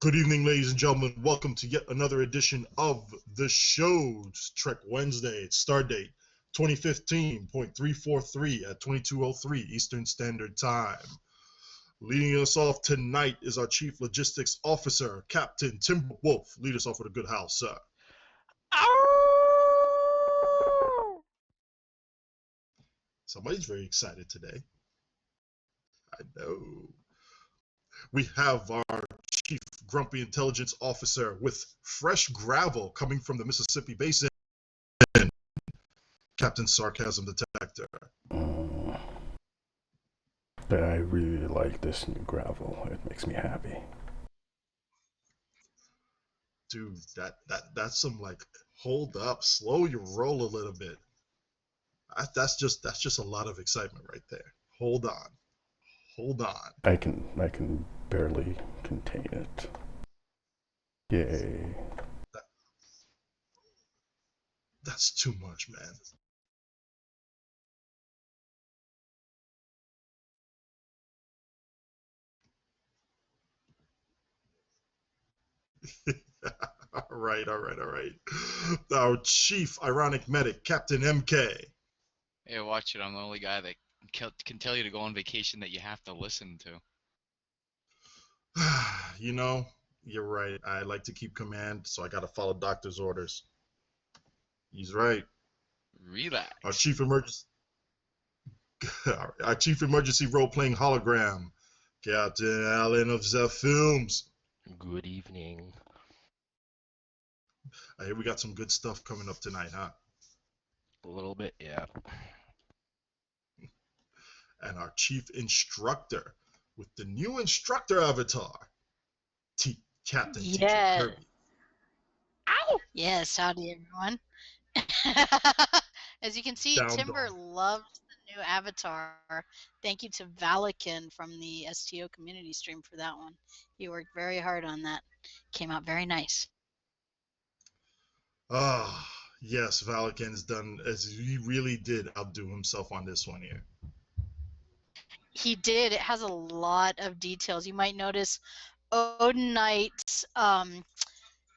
Good evening, ladies and gentlemen. Welcome to yet another edition of the show. It's Trek Wednesday. It's Stardate 2015.343 at 22:03 Eastern Standard Time. Leading us off tonight is our Chief Logistics Officer, Captain TimberWolf. Lead us off with a good howl, sir. Somebody's very excited today. I know. We have our Chief Grumpy Intelligence Officer with fresh gravel coming from the Mississippi Basin, Captain SarcasmDetector. I really like this new gravel. It makes me happy. Dude, that's some like hold up, slow your roll a little bit. That's just a lot of excitement right there. Hold on. I can barely contain it. Yay. That's too much, man. All right. Our Chief Ironic Medic, Captain MK. Hey, watch it. I'm the only guy that can tell you to go on vacation that you have to listen to. You know, you're right. I like to keep command, so I got to follow doctor's orders. He's right. Relax. Our Chief Emergency Role-Playing Hologram, Captain Allen of the Films. Good evening. I hear we got some good stuff coming up tonight, huh? A little bit, yeah. And our Chief Instructor with the new Instructor avatar, Captain TeacherKirby. Ow! Yes, howdy everyone. As you can see, Timber loves the new avatar. Thank you to Valican from the STO community stream for that one. He worked very hard on that. Came out very nice. Yes, Valican's done, as he really did outdo himself on this one here. He did. It has a lot of details. You might notice Odinite's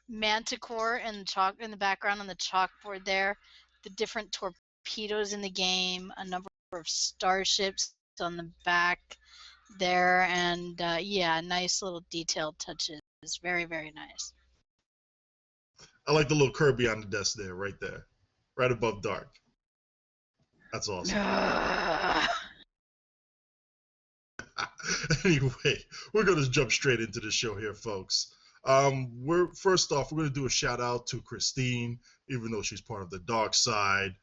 manticore in the background on the chalkboard there, the different torpedoes in the game, a number of starships on the back there, and yeah, nice little detailed touches. Very, very nice. I like the little Kirby on the desk there, right above Dark. That's awesome. Anyway, we're going to jump straight into the show here, folks. First off, we're going to do a shout out to Christine, even though she's part of the dark side.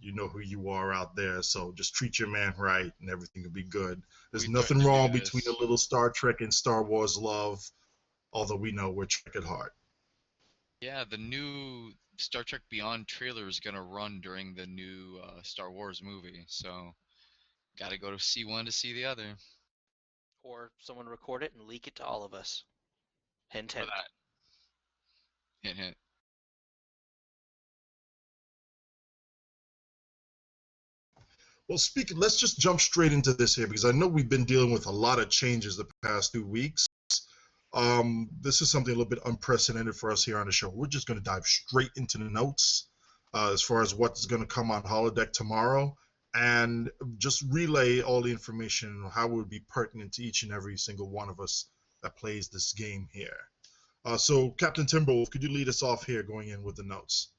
You know who you are out there, so just treat your man right and everything will be good. There's nothing wrong between a little Star Trek and Star Wars love, although we know we're Trek at heart. Yeah, the new Star Trek Beyond trailer is going to run during the new Star Wars movie, so gotta go to see one to see the other. Or someone record it and leak it to all of us. Hint, hint. Hint, hint. Well, let's just jump straight into this here because I know we've been dealing with a lot of changes the past 2 weeks. This is something a little bit unprecedented for us here on the show. We're just going to dive straight into the notes as far as what's going to come on Holodeck tomorrow and just relay all the information on how it would be pertinent to each and every single one of us that plays this game here. So, Captain TimberWolf, could you lead us off here going in with the notes?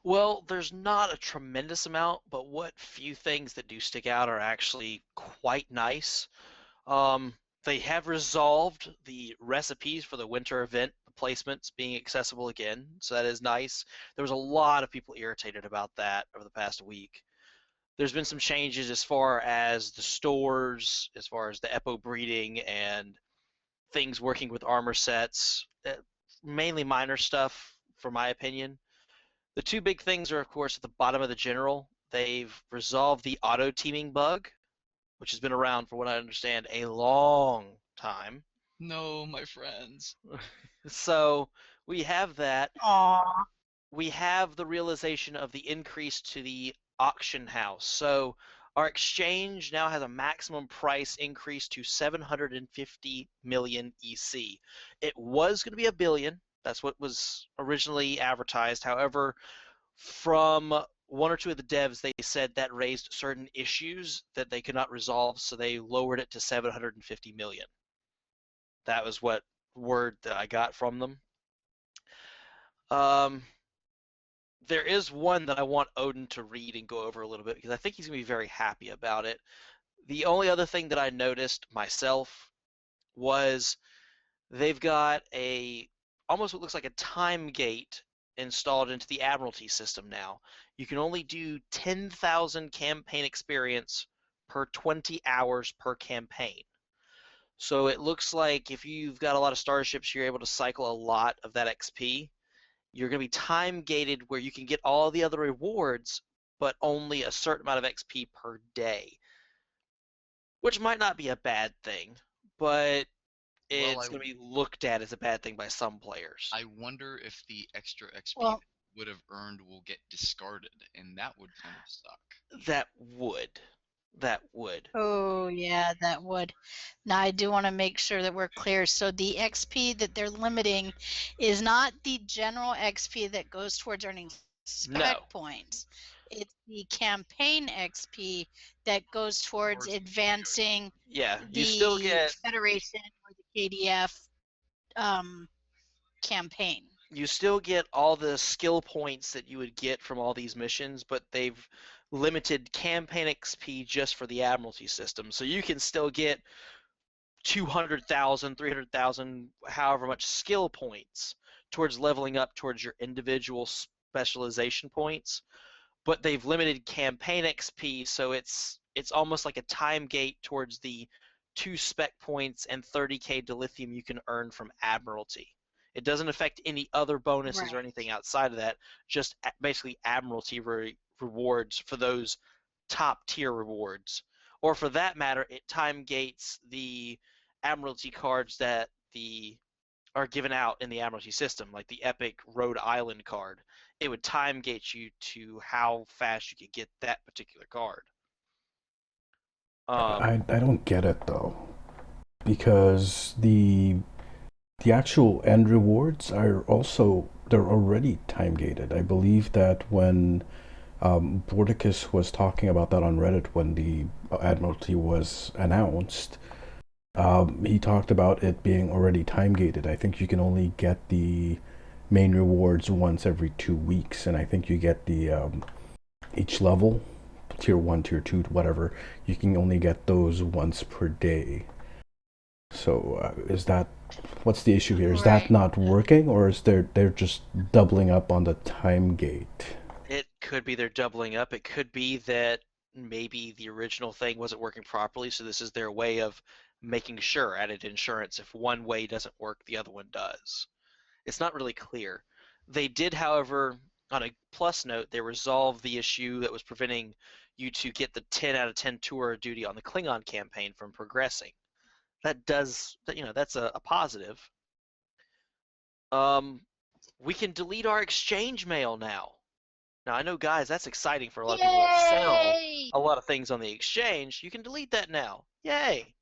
Well, there's not a tremendous amount, but what few things that do stick out are actually quite nice. They have resolved the recipes for the winter event placements being accessible again, so that is nice. There was a lot of people irritated about that over the past week. There's been some changes as far as the stores, as far as the Epo breeding and things working with armor sets, mainly minor stuff, for my opinion. The two big things are, of course, at the bottom of the general. They've resolved the auto-teaming bug, which has been around, for what I understand, a long time. No, my friends. So we have that. Aww. We have the realization of the increase to the auction house. So Our exchange now has a maximum price increase to 750 million EC. It was going to be $1 billion. That's what was originally advertised. However, from one or two of the devs, they said that raised certain issues that they could not resolve, so they lowered it to 750 million. That was what word that I got from them. There is one that I want Odin to read and go over a little bit because I think he's going to be very happy about it. The only other thing that I noticed myself was they've got almost what looks like a time gate installed into the Admiralty system now. You can only do 10,000 campaign experience per 20 hours per campaign. So it looks like if you've got a lot of starships, you're able to cycle a lot of that XP. You're going to be time gated where you can get all the other rewards, but only a certain amount of XP per day, which might not be a bad thing, but it's going to be looked at as a bad thing by some players. I wonder if the extra XP Well, would have earned will get discarded, and that would kind of suck. That would. oh yeah, that would. Now I do want to make sure that we're clear. So the XP that they're limiting is not the general XP that goes towards earning spec points. It's the campaign XP that goes towards advancing Yeah, the you still get Federation or the KDF campaign. you still get all the skill points that you would get from all these missions, but they've limited campaign XP just for the Admiralty system. So you can still get 200,000, 300,000, however much skill points towards leveling up towards your individual specialization points, but they've limited campaign XP, so it's almost like a time gate towards the 2 spec points and 30k dilithium you can earn from Admiralty. It doesn't affect any other bonuses or anything outside of that, just basically Admiralty rewards for those top tier rewards. Or for that matter, it time gates the Admiralty cards that are given out in the Admiralty system, like the Epic Rhode Island card. It would time gate you to how fast you could get that particular card. I don't get it though, because the actual end rewards are they're already time gated. I believe that when Bordicus was talking about that on Reddit when the Admiralty was announced, he talked about it being already time gated. I think you can only get the main rewards once every 2 weeks, and I think you get the each level, tier 1, tier 2, whatever, you can only get those once per day. So what's the issue here? Is that not working, or is they're just doubling up on the time gate? It could be they're doubling up. It could be that maybe the original thing wasn't working properly, so this is their way of making sure, added insurance. If one way doesn't work, the other one does. It's not really clear. They did, however, on a plus note, they resolved the issue that was preventing you to get the 10 out of 10 tour duty on the Klingon campaign from progressing. That's a positive. We can delete our exchange mail now. Now, I know, guys, that's exciting for a lot of people that sell a lot of things on the exchange. You can delete that now. Yay!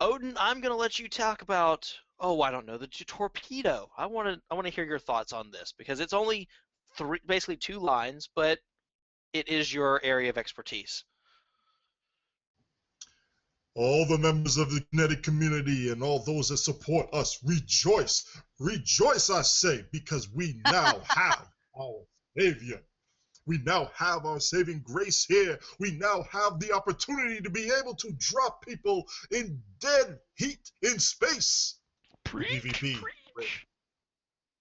Odin, I'm going to let you talk about, I don't know, the torpedo. I want to hear your thoughts on this, because it's only basically 2 lines, but it is your area of expertise. All the members of the kinetic community and all those that support us, rejoice. Rejoice, I say, because we now have our Savior. We now have our saving grace here. We now have the opportunity to be able to drop people in dead heat in space. PvP.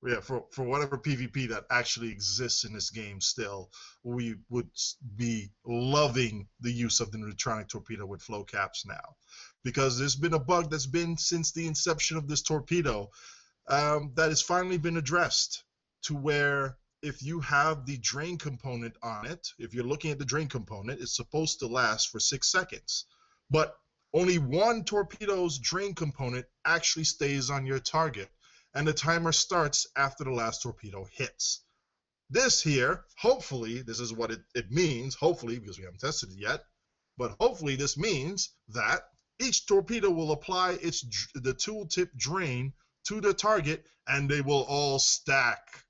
Yeah, for whatever PvP that actually exists in this game still, we would be loving the use of the Neutronic Torpedo with flow caps now. Because there's been a bug that's been since the inception of this torpedo that has finally been addressed, to where if you have the drain component on it, if you're looking at the drain component, it's supposed to last for 6 seconds. But only one torpedo's drain component actually stays on your target, and the timer starts after the last torpedo hits. This here, hopefully, this is what it means, hopefully, because we haven't tested it yet, but hopefully this means that each torpedo will apply the tooltip drain to the target, and they will all stack.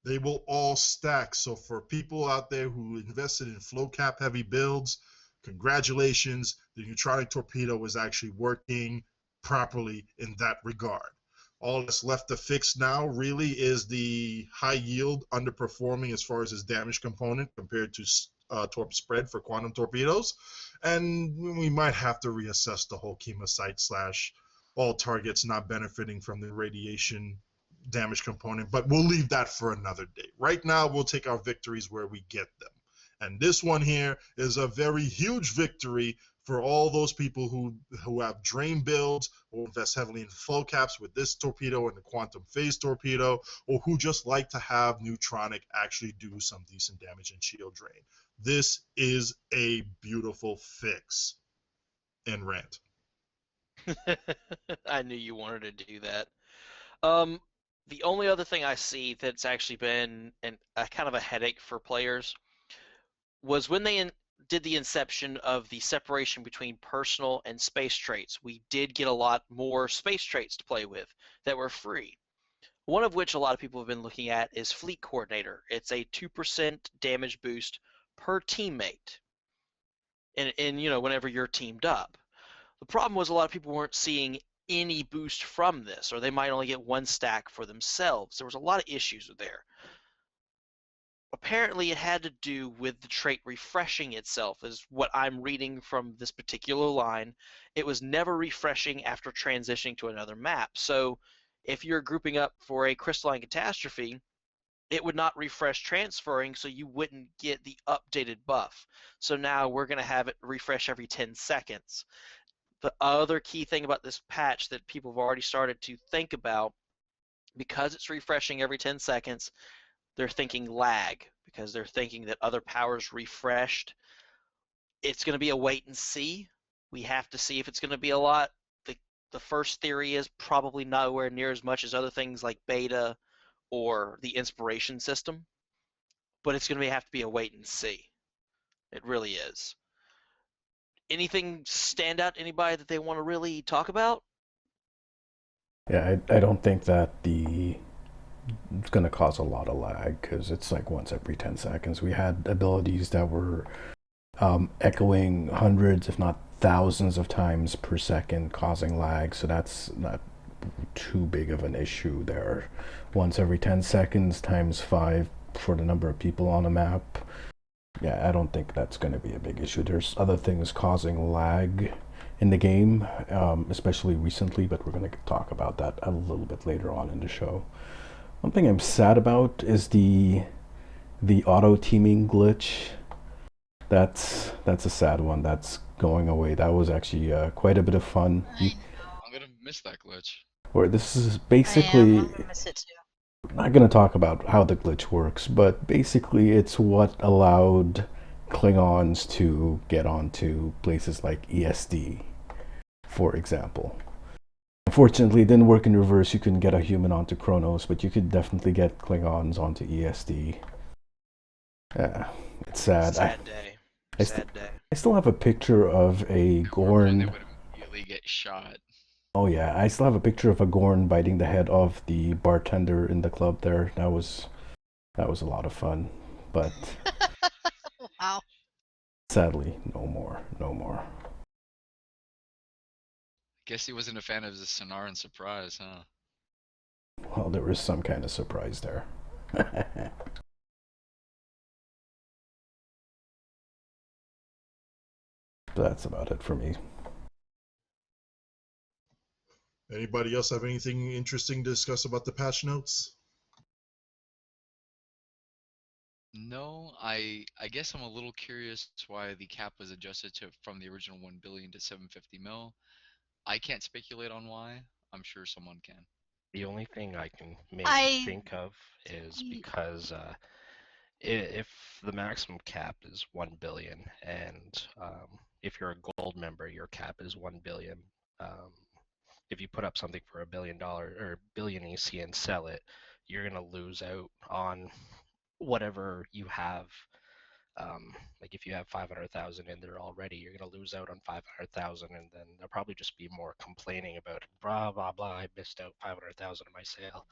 They will all stack. So for people out there who invested in flow cap heavy builds, congratulations. The Neutronic Torpedo is actually working properly in that regard. All that's left to fix now really is the high yield underperforming as far as its damage component compared to torp spread for quantum torpedoes. And we might have to reassess the whole chemosite / all targets not benefiting from the radiation damage component, but we'll leave that for another day. Right now, we'll take our victories where we get them. And this one here is a very huge victory for all those people who have drain builds or invest heavily in flow caps with this torpedo and the quantum phase torpedo, or who just like to have Neutronic actually do some decent damage and shield drain. This is a beautiful fix. End rant. I knew you wanted to do that. The only other thing I see that's actually been a kind of a headache for players was when they did the inception of the separation between personal and space traits. We did get a lot more space traits to play with that were free. One of which a lot of people have been looking at is Fleet Coordinator. It's a 2% damage boost per teammate, and whenever you're teamed up. The problem was a lot of people weren't seeing any boost from this, or they might only get one stack for themselves. There was a lot of issues there. Apparently, it had to do with the trait refreshing itself, is what I'm reading from this particular line. It was never refreshing after transitioning to another map. So if you're grouping up for a crystalline catastrophe, it would not refresh transferring, so you wouldn't get the updated buff. So now we're going to have it refresh every 10 seconds. The other key thing about this patch that people have already started to think about, because it's refreshing every 10 seconds, they're thinking lag, because they're thinking that other powers refreshed. It's going to be a wait and see. We have to see if it's going to be a lot. The first theory is probably nowhere near as much as other things like beta or the inspiration system, but it's going to have to be a wait and see. It really is. Anything stand out to anybody that they want to really talk about? Yeah, I don't think that it's going to cause a lot of lag, because it's like once every 10 seconds. We had abilities that were echoing hundreds, if not thousands of times per second, causing lag, so that's not too big of an issue there. Once every 10 seconds times 5 for the number of people on a map. Yeah, I don't think that's going to be a big issue. There's other things causing lag in the game, especially recently, but we're going to talk about that a little bit later on in the show. One thing I'm sad about is the auto teaming glitch. That's a sad one. That's going away. That was actually quite a bit of fun. I'm gonna miss that glitch. Where this is basically, I'm gonna miss it too. I'm not going to talk about how the glitch works, but basically it's what allowed Klingons to get onto places like ESD, for example. Unfortunately, it didn't work in reverse. You couldn't get a human onto Kronos, but you could definitely get Klingons onto ESD. Yeah, it's sad. Sad day. I still have a picture of a They Gorn. would immediately get shot. Oh yeah, I still have a picture of a Gorn biting the head of the bartender in the club there. That was a lot of fun, but Wow. sadly, no more. Guess he wasn't a fan of the Sonaran surprise, huh? Well, there was some kind of surprise there. That's about it for me. Anybody else have anything interesting to discuss about the patch notes? No, I guess I'm a little curious why the cap was adjusted from the original 1 billion to 750 mil. I can't speculate on why. I'm sure someone can. The only thing I can maybe I- think of is because if the maximum cap is 1 billion, and if you're a gold member, your cap is 1 billion. If you put up something for $1 billion or billion EC and sell it, you're gonna lose out on whatever you have. Like if you have 500,000 in there already, you're gonna lose out on 500,000, and then there'll probably just be more complaining about it. Blah blah blah. I missed out 500,000 of my sale.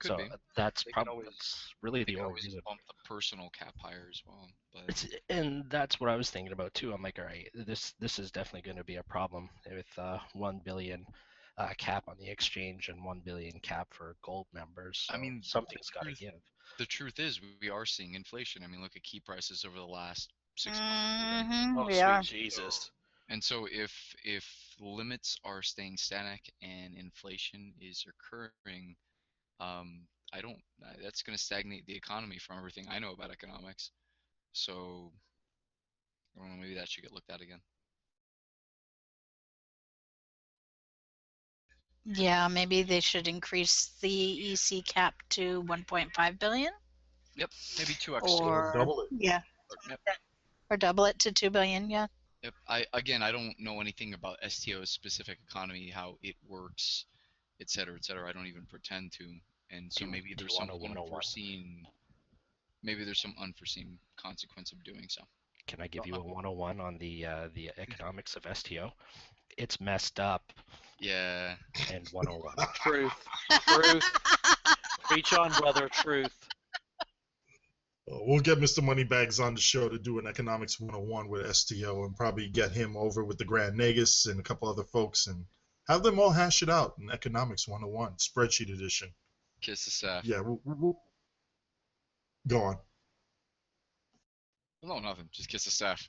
Could So be. that's They could probably always that's really they the could only always reason. bump the personal cap higher as well. But And that's what I was thinking about too. I'm like, all right, this is definitely going to be a problem with 1 billion cap on the exchange and 1 billion cap for gold members. So I mean, something's got to give. the truth is we are seeing inflation. I mean, look at key prices over the last 6 months. Mm-hmm, Oh, we are. sweet Jesus. And so if limits are staying static and inflation is occurring, I don't. That's going to stagnate the economy from everything I know about economics. So I don't know. Maybe that should get looked at again. Yeah, maybe they should increase the EC cap to 1.5 billion. Yep. Maybe 2x. Or double it. yeah, Yep. or double it to 2 billion. Yeah. Yep. I don't know anything about STO's specific economy, how it works, et cetera, et cetera. I don't even pretend to. And so maybe Do there's you some want a 101? unforeseen consequence of doing so. Can I give you a 101 on the economics of STO? It's messed up. Yeah. And 101. Truth. Truth. Preach on, brother. Truth. We'll get Mr. Moneybags on the show to do an economics 101 with STO and probably get him over with the Grand Negus and a couple other folks and have them all hash it out in economics 101 spreadsheet edition. Kiss the staff. Yeah, we'll go on. No, nothing. Just kiss the staff.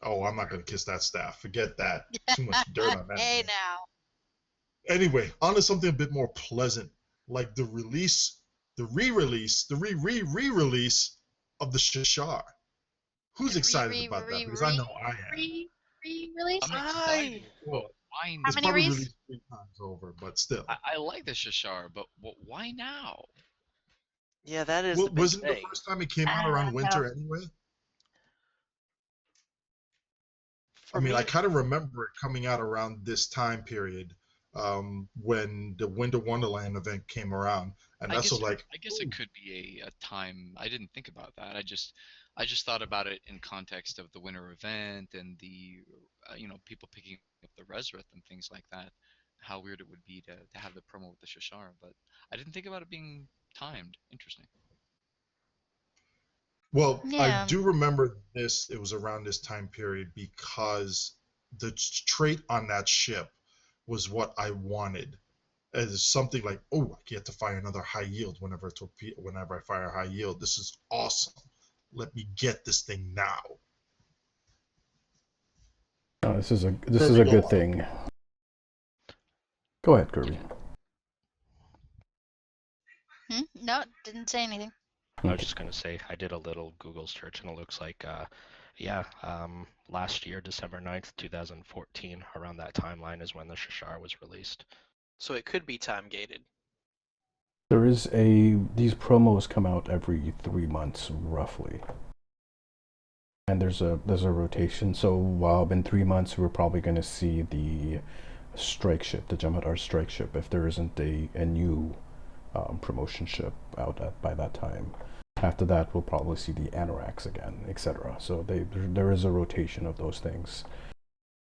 Oh, I'm not going to kiss that staff. Forget that. Too much dirt on that. Hey man. now. Anyway, on to something a bit more pleasant, like the re-release of the Shashar. Who's excited about that? Because I know I am. Re-release? I'm excited. Well, Why? How It's many probably re's? released 3 times over, but still. I like the Shashar, but why now? Yeah, that is Well, the big wasn't thing. the first time it came out around winter anyway? For I mean, me, I kind of remember it coming out around this time period when the Winter Wonderland event came around, and that's I like, guess it could be a time. I didn't think about that. I just thought about it in context of the winter event and the people picking up the Resurrect and things like that. How weird it would be to have the promo with the Shashar, but I didn't think about it being timed. Interesting. well, I Yeah. do remember this. It was around this time period because the trait on that ship was what I wanted. As something like, oh, I get to fire another high yield whenever I fire a high yield. This is awesome. Let me get this thing now. This is a good thing. Go ahead, Kirby. No, didn't say anything. I was just going to say, I did a little Google search, and it looks like, last year, December 9th, 2014, around that timeline is when the Shashar was released. so it could be time gated. There is these promos come out every 3 months roughly, and there's a rotation. So in 3 months we're probably going to see the strike ship, the Jamatar strike ship, if there isn't a new promotion ship out by that time. After that, we'll probably see the Anoraks again, etc. So there is a rotation of those things.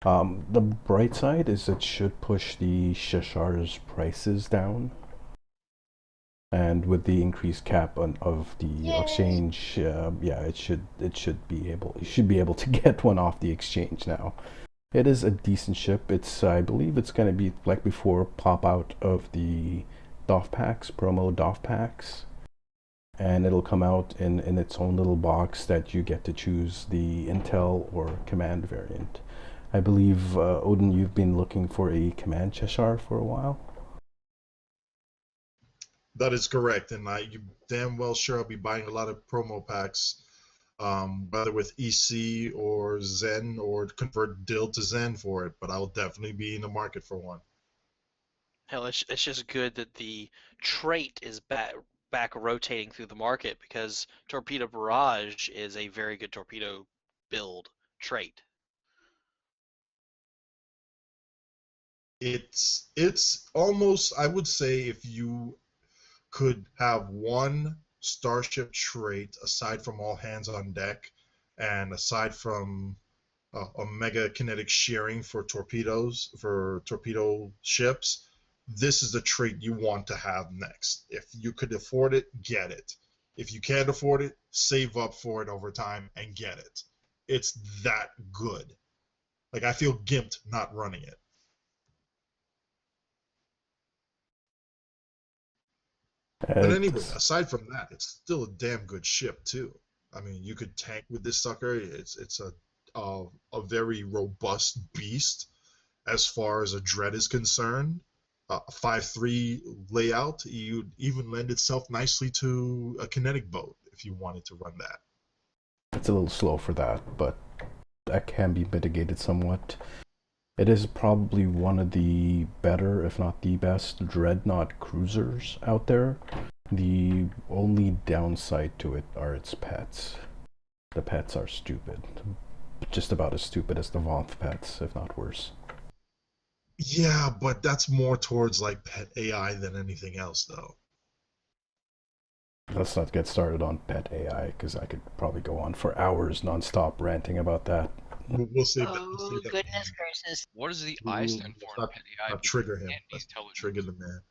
The bright side is it should push the Shashar's prices down, and with the increased cap of the exchange, it should be able to get one off the exchange now. It is a decent ship. I believe it's going to be like before, pop out of the DOF packs, promo DOF packs, and it'll come out in its own little box that you get to choose the Intel or Command variant. I believe, Odin, you've been looking for a Command Shashar for a while? That is correct, and you damn well sure I'll be buying a lot of promo packs, whether with EC or Zen or convert Dill to Zen for it, but I'll definitely be in the market for one. Hell, it's just good that the trait is back rotating through the market, because Torpedo Barrage is a very good torpedo build trait. It's almost, I would say, if you could have one starship trait aside from all hands on deck, and aside from omega kinetic shearing for torpedoes, for torpedo ships, this is the trait you want to have next. If you could afford it, get it. If you can't afford it, save up for it over time and get it. It's that good. Like, I feel gimped not running it. But anyway, aside from that, it's still a damn good ship too. I mean, you could tank with this sucker. It's a very robust beast as far as a dread is concerned. A 5-3 layout, you'd even lend itself nicely to a kinetic boat if you wanted to run that. It's a little slow for that, but that can be mitigated somewhat. It is probably one of the better, if not the best, dreadnought cruisers out there. The only downside to it are its pets. The pets are stupid. Just about as stupid as the Vonth pets, if not worse. Yeah, but that's more towards like pet AI than anything else, though. Let's not get started on pet AI, because I could probably go on for hours non-stop ranting about that. We'll save that. Oh, We'll save that. goodness gracious. What does the I stand for in pet AI? Not trigger him. And he's intelligent. Trigger the man.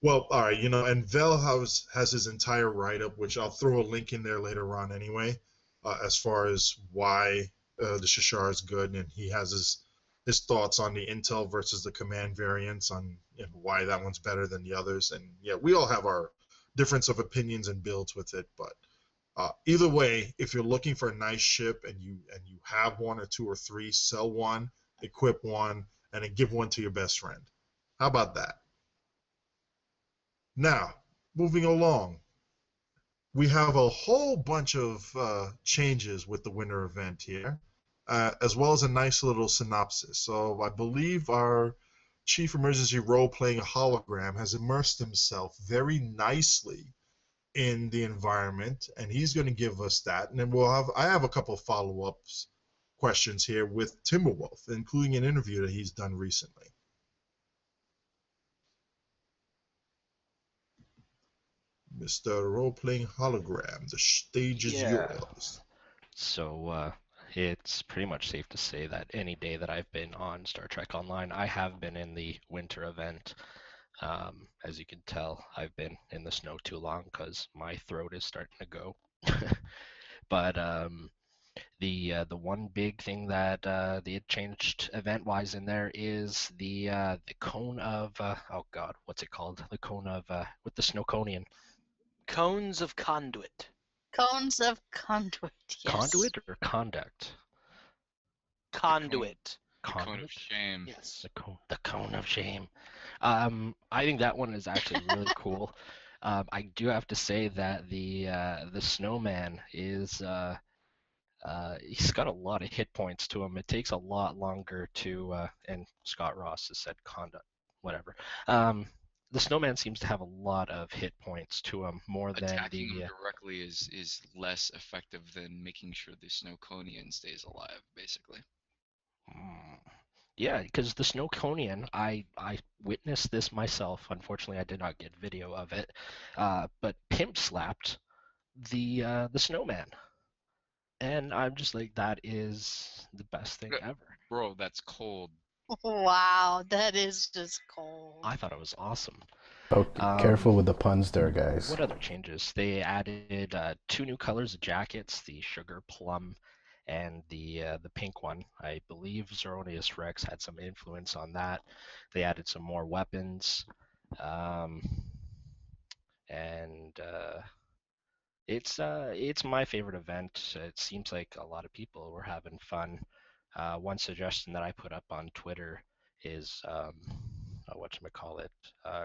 Well, all right, and Vel has his entire write-up, which I'll throw a link in there later on anyway, as far as why the Shashar is good, and he has his thoughts on the Intel versus the Command variants, on why that one's better than the others. And yeah, we all have our difference of opinions and builds with it, but either way, if you're looking for a nice ship and you have one or two or three, sell one, equip one, and then give one to your best friend. How about that? Now, moving along, we have a whole bunch of changes with the winter event here, as well as a nice little synopsis. So I believe our Chief Emergency Role-Playing Hologram has immersed himself very nicely in the environment, and he's going to give us that. And then I have a couple of follow-ups questions here with TimberWolf, including an interview that he's done recently. Mr. Role-Playing Hologram, the stage is yours. So it's pretty much safe to say that any day that I've been on Star Trek Online, I have been in the winter event. As you can tell, I've been in the snow too long because my throat is starting to go. But the one big thing that they had changed event-wise in there is the cone of oh god, what's it called? The cone of with the Snowconian. Cones of conduit. Cones of conduit, yes. Conduit or conduct? Conduit. The cone of shame. Yes. The cone of shame. I think that one is actually really cool. I do have to say that the snowman is he's got a lot of hit points to him. It takes a lot longer to and Scott Ross has said conduct, whatever. The snowman seems to have a lot of hit points to him more than Attacking the him directly is less effective than making sure the Snowconian stays alive, basically. Yeah, because the Snowconian, I witnessed this myself. Unfortunately, I did not get video of it, but pimp slapped the snowman, and I'm just like, that is the best thing ever. Bro, that's cold. Wow, that is just cold. I thought it was awesome. Oh, careful with the puns there, guys. What other changes? They added 2 new colors of jackets, the sugar plum and the pink one. I believe Zeronius Rex had some influence on that. They added some more weapons, and it's my favorite event. It seems like a lot of people were having fun. One suggestion that I put up on Twitter is whatchamacallit,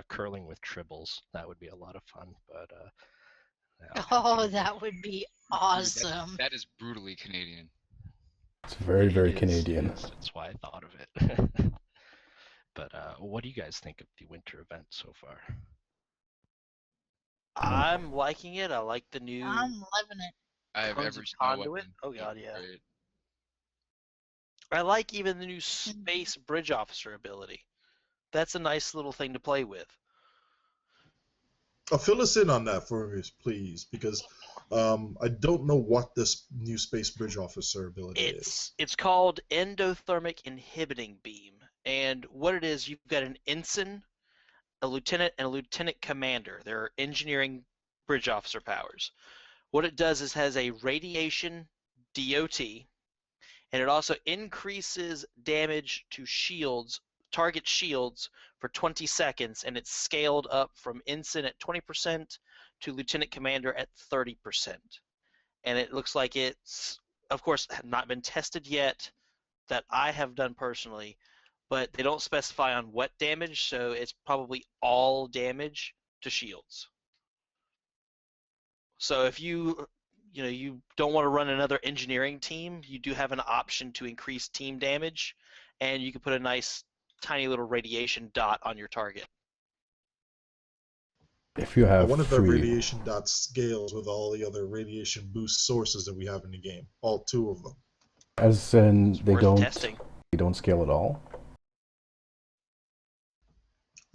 curling with tribbles. That would be a lot of fun, but that would be awesome. That is brutally Canadian. It's very, very Canadian. That's why I thought of it. But what do you guys think of the winter event so far? I'm liking it. I like the new. I'm loving it. I have Cones every of snow conduit? weapon. Oh god, yeah. Great. I like even the new space bridge officer ability. That's a nice little thing to play with. Fill us in on that for me, please, because I don't know what this new Space Bridge Officer ability is. It's called endothermic inhibiting beam, and what it is, you've got an ensign, a lieutenant, and a lieutenant commander. They're engineering bridge officer powers. What it does is has a radiation DOT, and it also increases damage to shields, target shields, for 20 seconds, and it's scaled up from ensign at 20% to lieutenant commander at 30%. And it looks like it's, of course, not been tested yet that I have done personally, but they don't specify on what damage, so it's probably all damage to shields. So if you don't want to run another engineering team, you do have an option to increase team damage, and you can put a nice tiny little radiation dot on your target. If you I have wonder if that three, radiation dot scales with all the other radiation boost sources that we have in the game, all 2 of them. as in It's worth testing. they don't scale at all.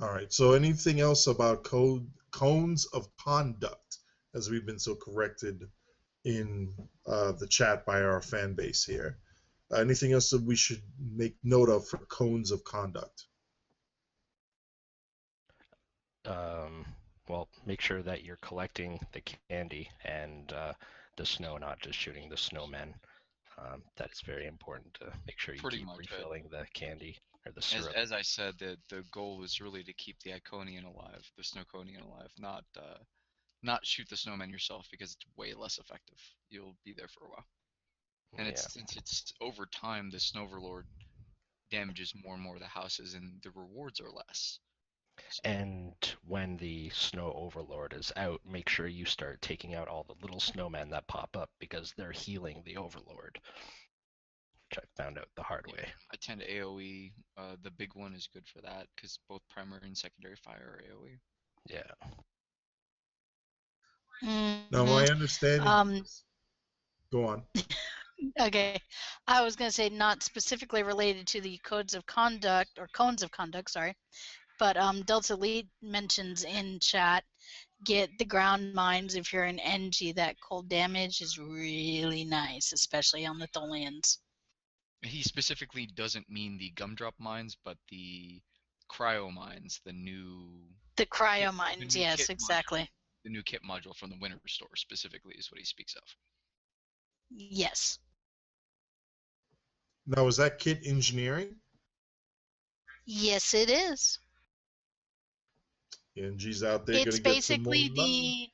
All right. So anything else about cones of conduct, as we've been so corrected in the chat by our fan base here? Anything else that we should make note of for cones of conduct? Well, make sure that you're collecting the candy and the snow, not just shooting the snowmen. That is very important to make sure you keep refilling the candy or the syrup. As I said, the goal is really to keep the Iconian alive, the Snowconian alive, not shoot the snowman yourself, because it's way less effective. You'll be there for a while. And since it's over time, the Snoverlord damages more and more of the houses, and the rewards are less. So. And when the Snow Overlord is out, make sure you start taking out all the little snowmen that pop up, because they're healing the Overlord, which I found out the hard way. I tend to AoE. The big one is good for that, because both primary and secondary fire are AoE. Yeah. Now, my understanding. Go on. Okay, I was going to say not specifically related to the codes of conduct or cones of conduct, sorry, but Delta Elite mentions in chat, get the ground mines if you're an NG. That cold damage is really nice, especially on the Tholians. He specifically doesn't mean the gumdrop mines, but the cryo mines, the cryo mines, yes, exactly. The new kit module from the Winter Store specifically is what he speaks of. Yes. Now, is that kit engineering? Yes, it is. NG's out there. It's basically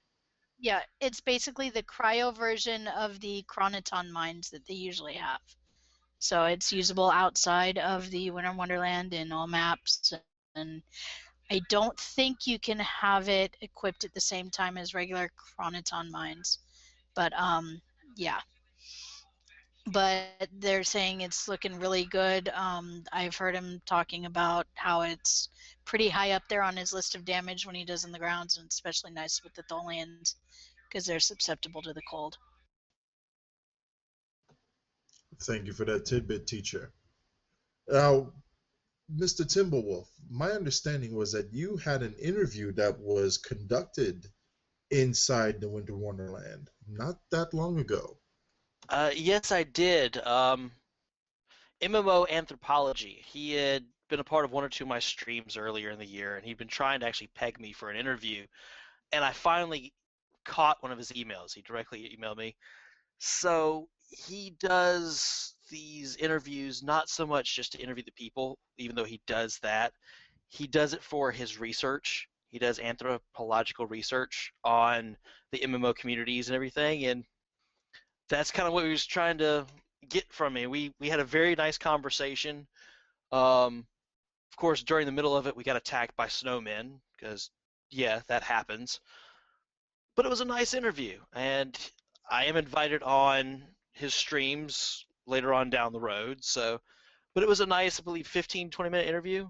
it's basically the cryo version of the Chronoton mines that they usually have. So it's usable outside of the Winter Wonderland in all maps, and I don't think you can have it equipped at the same time as regular Chronoton mines. But yeah. But they're saying it's looking really good. I've heard him talking about how it's pretty high up there on his list of damage when he does in the grounds, and especially nice with the Tholians because they're susceptible to the cold. Thank you for that tidbit, teacher. Now, Mr. TimberWolf, my understanding was that you had an interview that was conducted inside the Winter Wonderland not that long ago. Yes, I did. MMO Anthropology. He had been a part of 1 or 2 of my streams earlier in the year, and he'd been trying to actually peg me for an interview. And I finally caught one of his emails. He directly emailed me. So he does these interviews not so much just to interview the people, even though he does that. He does it for his research. He does anthropological research on the MMO communities and everything, and that's kind of what he was trying to get from me. We had a very nice conversation. Of course, during the middle of it, we got attacked by snowmen because, yeah, that happens. But it was a nice interview, and I am invited on his streams later on down the road. So, but it was a nice, I believe, 15, 20-minute interview.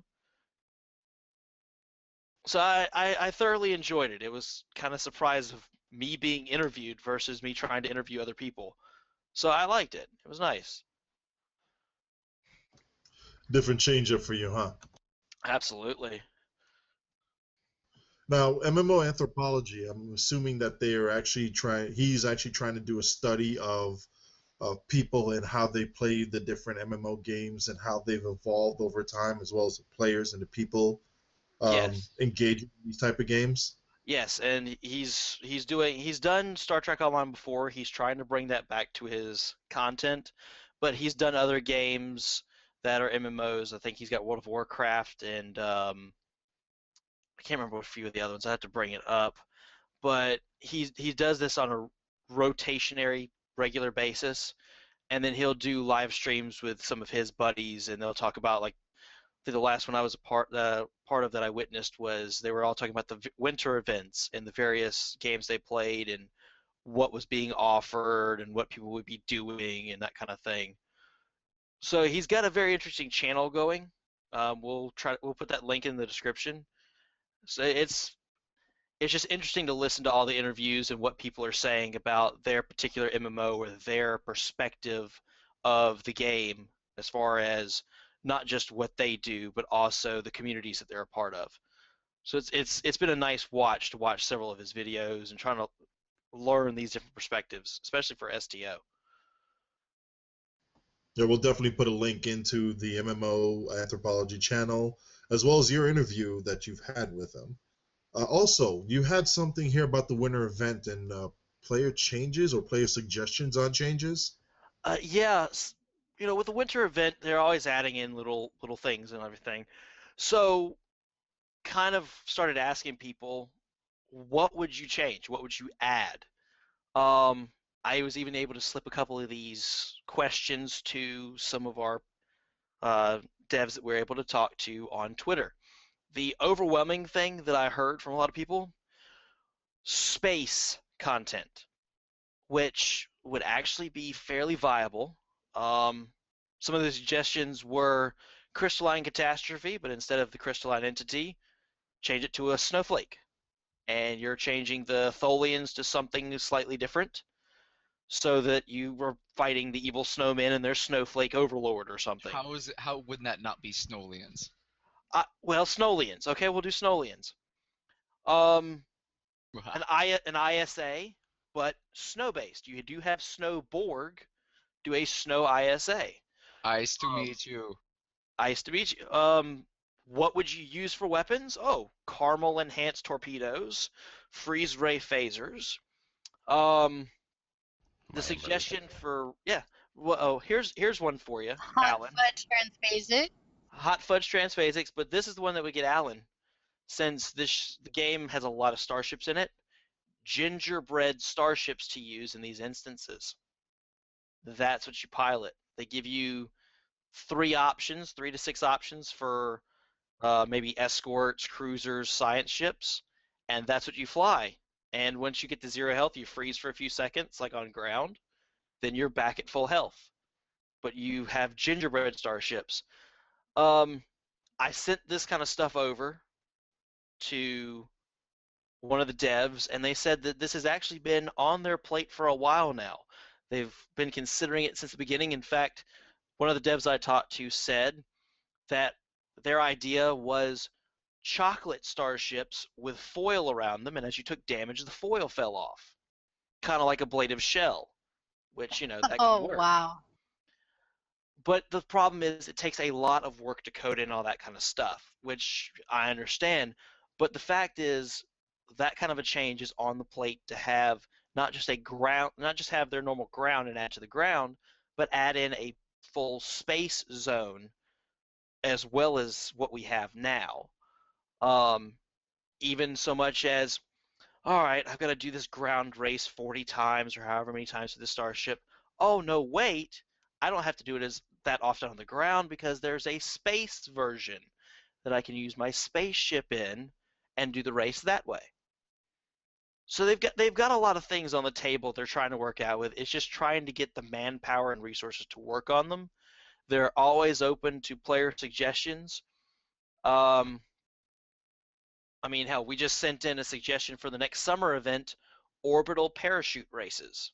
So I thoroughly enjoyed it. It was kind of surprised of me being interviewed versus me trying to interview other people. So I liked it. It was nice. Different change up for you, huh? Absolutely. Now, MMO anthropology, I'm assuming that they are actually he's actually trying to do a study of people and how they play the different MMO games and how they've evolved over time, as well as the players and the people Yes. engaging in these type of games. Yes, and he's done Star Trek Online before. He's trying to bring that back to his content, but he's done other games that are MMOs. I think he's got World of Warcraft and I can't remember a few of the other ones. I have to bring it up, but he does this on a rotationary regular basis, and then he'll do live streams with some of his buddies, and they'll talk about like the last one I was a part of that I witnessed was they were all talking about the winter events and the various games they played and what was being offered and what people would be doing and that kind of thing. So he's got a very interesting channel going. We'll put that link in the description. So it's just interesting to listen to all the interviews and what people are saying about their particular MMO or their perspective of the game as far as not just what they do, but also the communities that they're a part of. So it's been a nice watch to watch several of his videos and trying to learn these different perspectives, especially for STO. Yeah, we'll definitely put a link into the MMO anthropology channel, as well as your interview that you've had with him. Also, you had something here about the winter event and player changes or player suggestions on changes. Yeah, with the winter event, they're always adding in little things and everything. So, kind of started asking people, what would you change? What would you add? I was even able to slip a couple of these questions to some of our devs that we're able to talk to on Twitter. The overwhelming thing that I heard from a lot of people, space content, which would actually be fairly viable. Some of the suggestions were crystalline catastrophe, but instead of the crystalline entity, change it to a snowflake. And you're changing the Tholians to something slightly different so that you were fighting the evil snowmen and their snowflake overlord or something. How would that not be Snowlians? Well, Snowlians. Okay, we'll do Snowlians. An ISA, but snow-based. You do have Snowborg. Do a Snow ISA. Nice to meet you. Nice to meet you. What would you use for weapons? Oh, caramel enhanced torpedoes, freeze ray phasers. The suggestion for Well, here's one for you, Alan. Hot fudge transphasic. Hot fudge transphasics, but this is the one that would get Alan, since the game has a lot of starships in it. Gingerbread starships to use in these instances. That's what you pilot. They give you 3 to 6 options for maybe escorts, cruisers, science ships, and that's what you fly. And once you get to 0 health, you freeze for a few seconds, like on ground. Then you're back at full health. But you have gingerbread starships. I sent this kind of stuff over to one of the devs, and they said that this has actually been on their plate for a while now. They've been considering it since the beginning. In fact, one of the devs I talked to said that their idea was chocolate starships with foil around them, and as you took damage, the foil fell off. Kind of like a blade of shell, which, that can work. Wow. But the problem is it takes a lot of work to code in all that kind of stuff, which I understand. But the fact is that kind of a change is on the plate to have not just have their normal ground and add to the ground, but add in a full space zone as well as what we have now. Even so much as, all right, I've got to do this ground race 40 times or however many times to the starship. Oh, no, wait. I don't have to do it that often on the ground because there's a space version that I can use my spaceship in and do the race that way. So they've got a lot of things on the table they're trying to work out with. It's just trying to get the manpower and resources to work on them. They're always open to player suggestions. Hell, we just sent in a suggestion for the next summer event, orbital parachute races.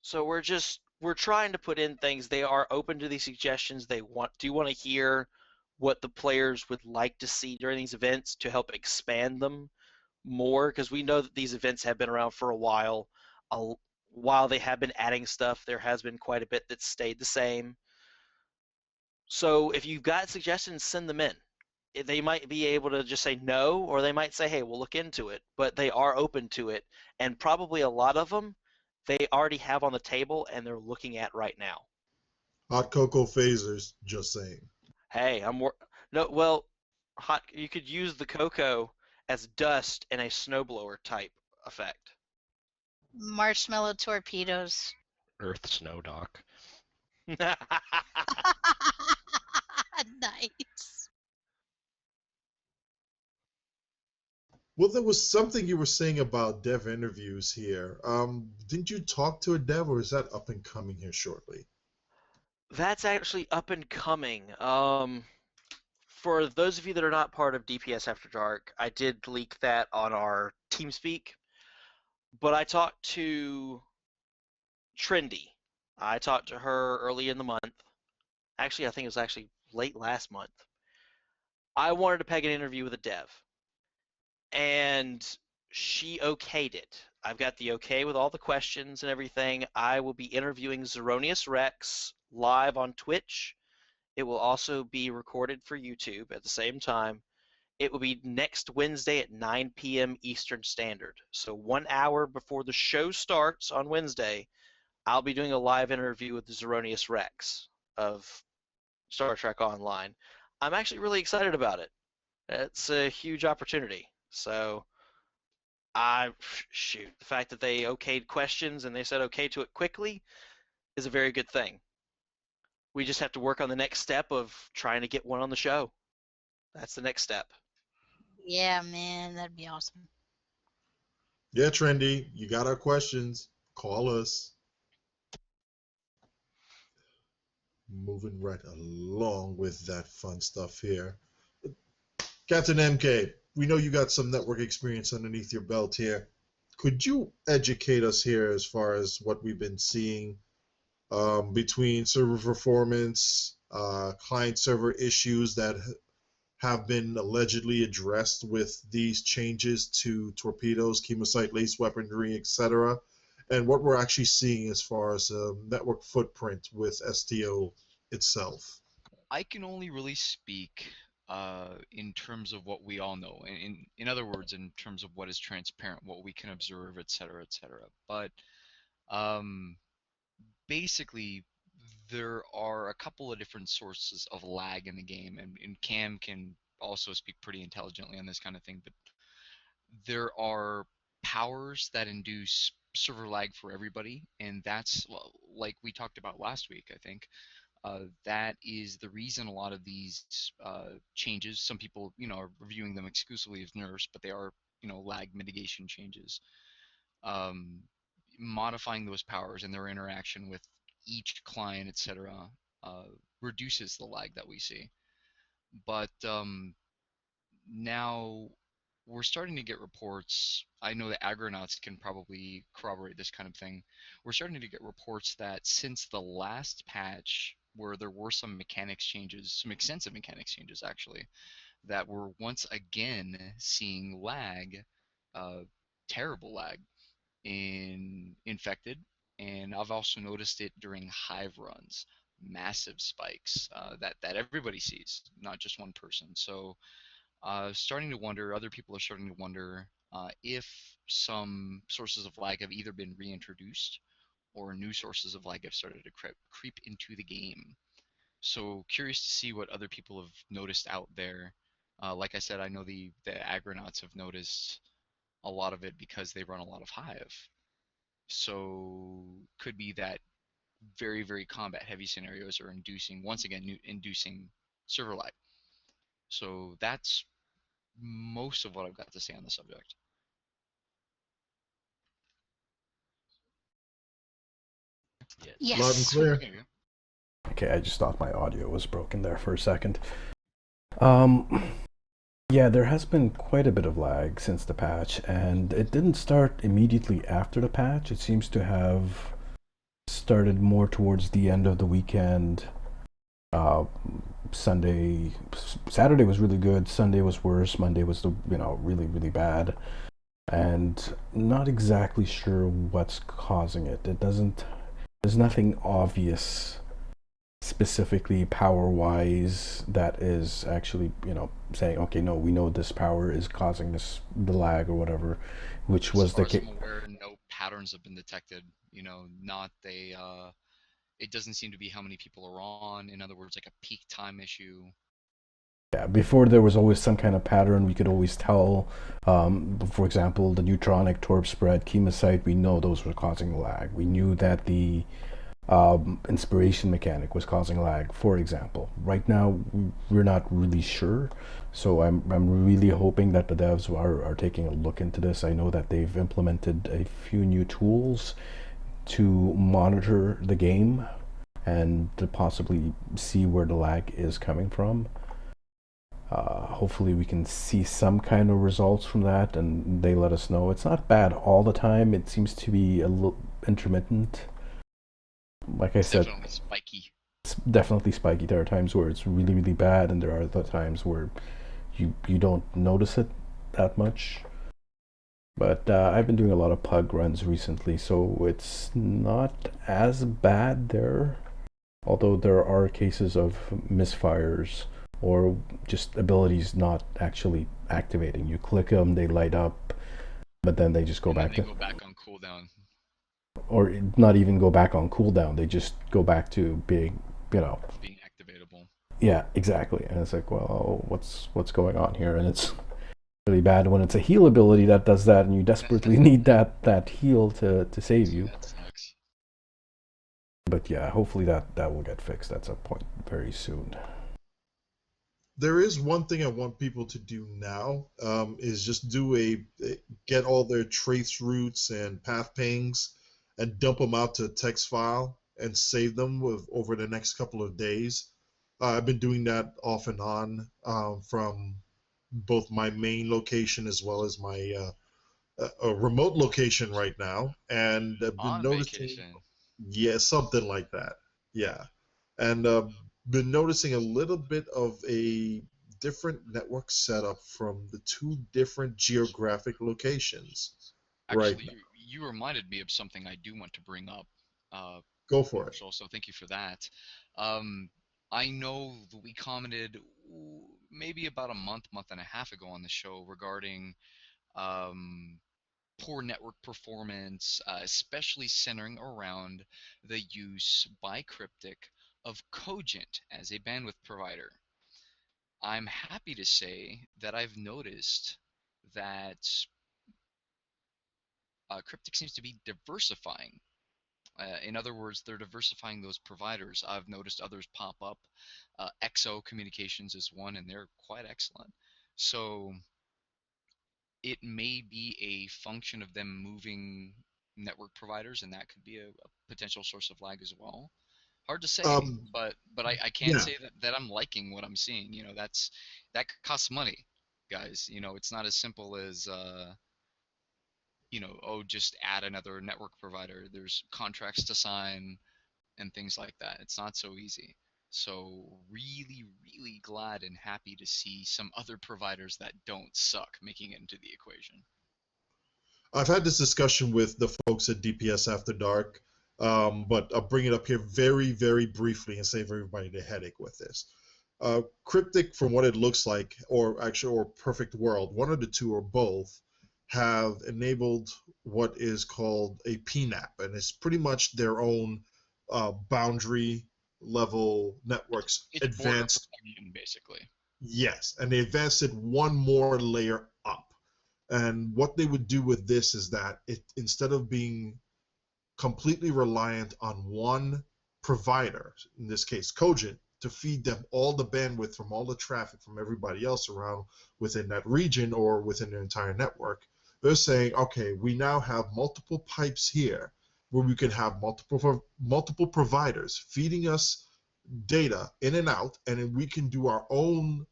So we're trying to put in things. They are open to these suggestions. They want to hear what the players would like to see during these events to help expand them. more, because we know that these events have been around for a while. While they have been adding stuff, there has been quite a bit that's stayed the same. So if you've got suggestions, send them in. They might be able to just say no, or they might say, hey, we'll look into it, but they are open to it, and probably a lot of them they already have on the table and they're looking at right now. Hot cocoa phasers, just saying. Hey, no, well, you could use the cocoa as dust in a snowblower type effect. Marshmallow torpedoes. Earth snow dock. Nice. Well, there was something you were saying about dev interviews here. Didn't you talk to a dev, or is that up and coming here shortly? That's actually up and coming. For those of you that are not part of DPS After Dark, I did leak that on our TeamSpeak, but I talked to Trendy. I talked to her early in the month. Actually, I think it was actually late last month. I wanted to peg an interview with a dev, and she okayed it. I've got the okay with all the questions and everything. I will be interviewing Zeronius Rex live on Twitch. It will also be recorded for YouTube at the same time. It will be next Wednesday at 9 p.m. Eastern Standard. So 1 hour before the show starts on Wednesday, I'll be doing a live interview with Zeronius Rex of Star Trek Online. I'm actually really excited about it. It's a huge opportunity. So the fact that they okayed questions and they said okay to it quickly is a very good thing. We just have to work on the next step of trying to get one on the show. That's the next step. Yeah, man, that'd be awesome. Yeah, Trendy, you got our questions. Call us. Moving right along with that fun stuff here. Captain MK, we know you got some network experience underneath your belt here. Could you educate us here as far as what we've been seeing between server performance, client-server issues that have been allegedly addressed with these changes to torpedoes, chemosite-laced weaponry, etc., and what we're actually seeing as far as a network footprint with STO itself? I can only really speak in terms of what we all know. In other words, in terms of what is transparent, what we can observe, etc., etc. But basically, there are a couple of different sources of lag in the game, and Cam can also speak pretty intelligently on this kind of thing. But there are powers that induce server lag for everybody, and that's like we talked about last week, I think. That is the reason a lot of these changes, some people, are reviewing them exclusively as nerfs, but they are, lag mitigation changes. Modifying those powers and their interaction with each client, etc., reduces the lag that we see. But now we're starting to get reports. I know the agronauts can probably corroborate this kind of thing. We're starting to get reports that since the last patch, where there were some mechanics changes, some extensive mechanics changes actually, that we're once again seeing lag, terrible lag in infected, and I've also noticed it during hive runs, massive spikes that everybody sees, not just one person. So starting to wonder, other people are starting to wonder if some sources of lag have either been reintroduced or new sources of lag have started to creep into the game. So curious to see what other people have noticed out there. Like I said, I know the agronauts have noticed a lot of it because they run a lot of hive. So could be that very, very combat heavy scenarios are inducing, once again, inducing server lag. So that's most of what I've got to say on the subject. Yes. Loud and clear. Okay, I just thought my audio was broken there for a second. Yeah, there has been quite a bit of lag since the patch, and it didn't start immediately after the patch. It seems to have started more towards the end of the weekend. Saturday was really good. Sunday was worse. Monday was really, really bad. and not exactly sure what's causing it. There's nothing obvious specifically power-wise that is actually, saying, okay, no, we know this power is causing the lag or whatever, which was the As far case. as I'm aware, no patterns have been detected. Not it doesn't seem to be how many people are on. In other words, like a peak time issue. Yeah, before there was always some kind of pattern. We could always tell, for example, the Neutronic Torp spread, chemocyte, we know those were causing lag. We knew that the inspiration mechanic was causing lag, for example. Right now, we're not really sure. So I'm really hoping that the devs are taking a look into this. I know that they've implemented a few new tools to monitor the game and to possibly see where the lag is coming from. Hopefully we can see some kind of results from that and they let us know. It's not bad all the time. It seems to be a little intermittent. Like I said, Definitely spiky. it's definitely spiky. There are times where it's really, really bad, and there are other times where you don't notice it that much. But I've been doing a lot of pug runs recently, so it's not as bad there. Although there are cases of misfires or just abilities not actually activating. You click them, they light up, but then they just go back They go back on cooldown. Or not even go back on cooldown. They just go back to being, being activatable. Yeah, exactly. And it's like, well, what's going on here? And it's really bad when it's a heal ability that does that, and you desperately need that heal to save you. That sucks. But yeah, hopefully that will get fixed at some point very soon. There is one thing I want people to do now, is just get all their trace routes and path pings and dump them out to a text file and save them over the next couple of days. I've been doing that off and on, from both my main location as well as my a remote location right now, and I've been On noticing, vacation. yeah, something like that, yeah, and been noticing a little bit of a different network setup from the two different geographic locations right Actually, now. you reminded me of something I do want to bring up. Go for it. Marshall, so thank you for that. Um, I know that we commented maybe about a month and a half ago on the show regarding um, poor network performance, especially centering around the use by Cryptic of Cogent as a bandwidth provider. I'm happy to say that I've noticed that Cryptic seems to be diversifying. In other words, they're diversifying those providers. I've noticed others pop up. XO Communications is one, and they're quite excellent. So it may be a function of them moving network providers, and that could be a potential source of lag as well. Hard to say, um but I can yeah. say that I'm liking what I'm seeing. That costs money, guys. It's not as simple as oh, just add another network provider. There's contracts to sign and things like that. It's not so easy. So really, really glad and happy to see some other providers that don't suck making it into the equation. I've had this discussion with the folks at DPS After Dark, but I'll bring it up here very, very briefly and save everybody the headache with this. Cryptic, from what it looks like, or Perfect World, one of the two or both, have enabled what is called a PNAP, and it's pretty much their own boundary level networks It's border advanced. protection, basically. Yes, and they advanced it one more layer up. And what they would do with this is that instead of being completely reliant on one provider, in this case Cogent, to feed them all the bandwidth from all the traffic from everybody else around within that region or within their entire network, they're saying, okay, we now have multiple pipes here where we can have multiple providers feeding us data in and out, and then we can do our own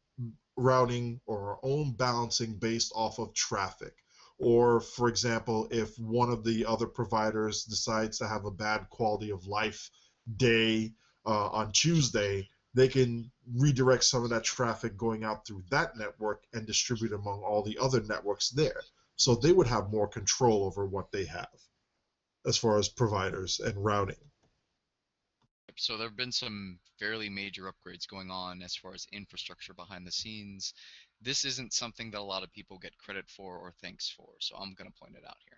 routing or our own balancing based off of traffic. Or, for example, if one of the other providers decides to have a bad quality of life day on Tuesday, they can redirect some of that traffic going out through that network and distribute among all the other networks there. So they would have more control over what they have as far as providers and routing. So there have been some fairly major upgrades going on as far as infrastructure behind the scenes. This isn't something that a lot of people get credit for or thanks for, so I'm going to point it out here.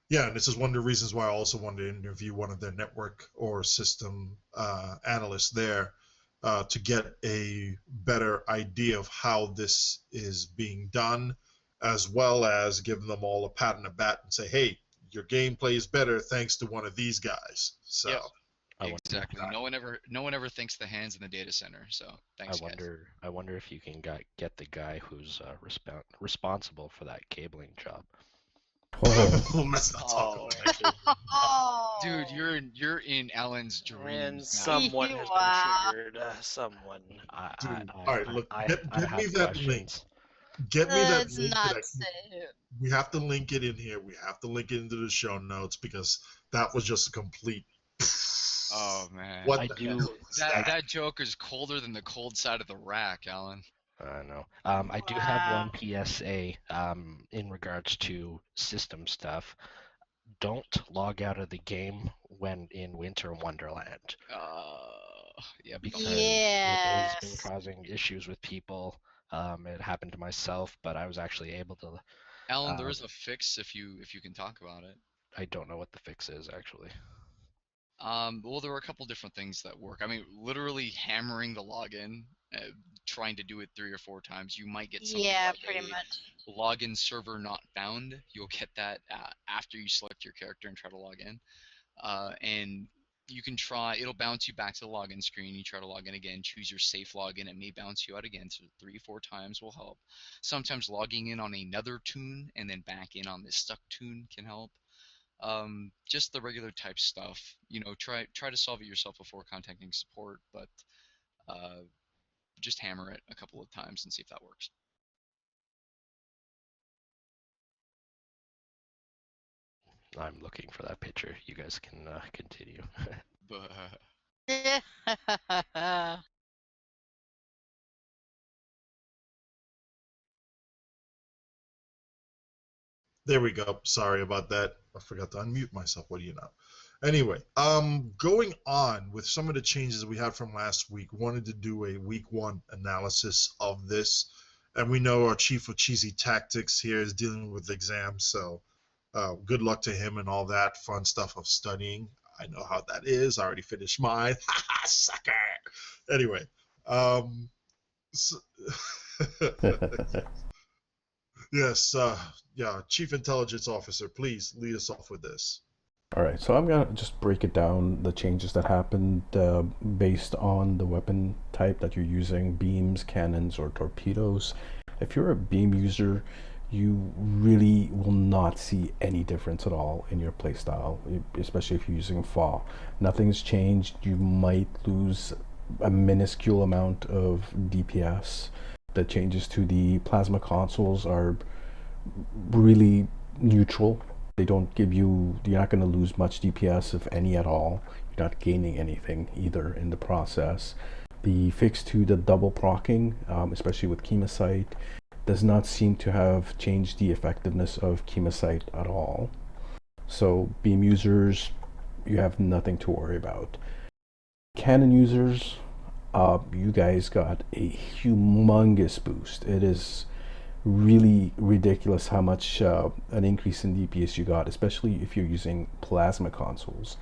Yeah, and this is one of the reasons why I also wanted to interview one of their network or system analysts there to get a better idea of how this is being done, as well as give them all a pat on the back and say, hey, your gameplay is better thanks to one of these guys. So Yep. I wonder- Exactly. No one ever thinks the hands in the data center. So thanks, guys. I wonder if you can get the guy who's responsible for that cabling job. Oh, let's not talk Oh. about that. Oh. Dude, you're in Alan's And dreams now. someone has Wow. been triggered. Someone. Dude, all right, look, I get me have that link. questions. Get me that Let's link. not say it. We have to link it in here. We have to link it into the show notes because that was just a complete. Oh man. What I the do- hell is that? That joke is colder than the cold side of the rack, Alan. I know. I do have one Wow. PSA in regards to system stuff. Don't log out of the game when in Winter Wonderland, Yeah. because it has been Yes. causing issues with people. It happened to myself, but I was actually able to. Alan, there is a fix if you can talk about it. I don't know what the fix is actually. Well, there are a couple different things that work. I mean, literally hammering the login, trying to do it 3 or 4 times, you might get something Yeah, like pretty a much. login server not found. You'll get that after you select your character and try to log in. And you can try, it'll bounce you back to the login screen. You try to log in again, choose your safe login. It may bounce you out again, so 3 or 4 times will help. Sometimes logging in on another tune and then back in on this stuck tune can help. Just the regular type stuff. Try to solve it yourself before contacting support, but just hammer it a couple of times and see if that works. I'm looking for that picture. You guys can continue. But There we go. Sorry about that. I forgot to unmute myself. What do you know? Anyway, going on with some of the changes we had from last week, wanted to do a week 1 analysis of this. And we know our chief of cheesy tactics here is dealing with exams, so good luck to him and all that fun stuff of studying. I know how that is. I already finished mine. Sucker. Anyway, so yes, yeah, Chief Intelligence Officer, please lead us off with this. All right, so I'm gonna just break it down, the changes that happened based on the weapon type that you're using, beams, cannons, or torpedoes. If you're a beam user, you really will not see any difference at all in your playstyle, especially if you're using FAW. Nothing's changed. You might lose a minuscule amount of DPS. The changes to the plasma consoles are really neutral. They don't give you, you're not going to lose much DPS, if any at all. You're not gaining anything either in the process. The fix to the double procking, especially with Chemosite, does not seem to have changed the effectiveness of Chemosite at all. So beam users, you have nothing to worry about. Cannon users, you guys got a humongous boost. It is really ridiculous how much an increase in DPS you got, especially if you're using plasma consoles.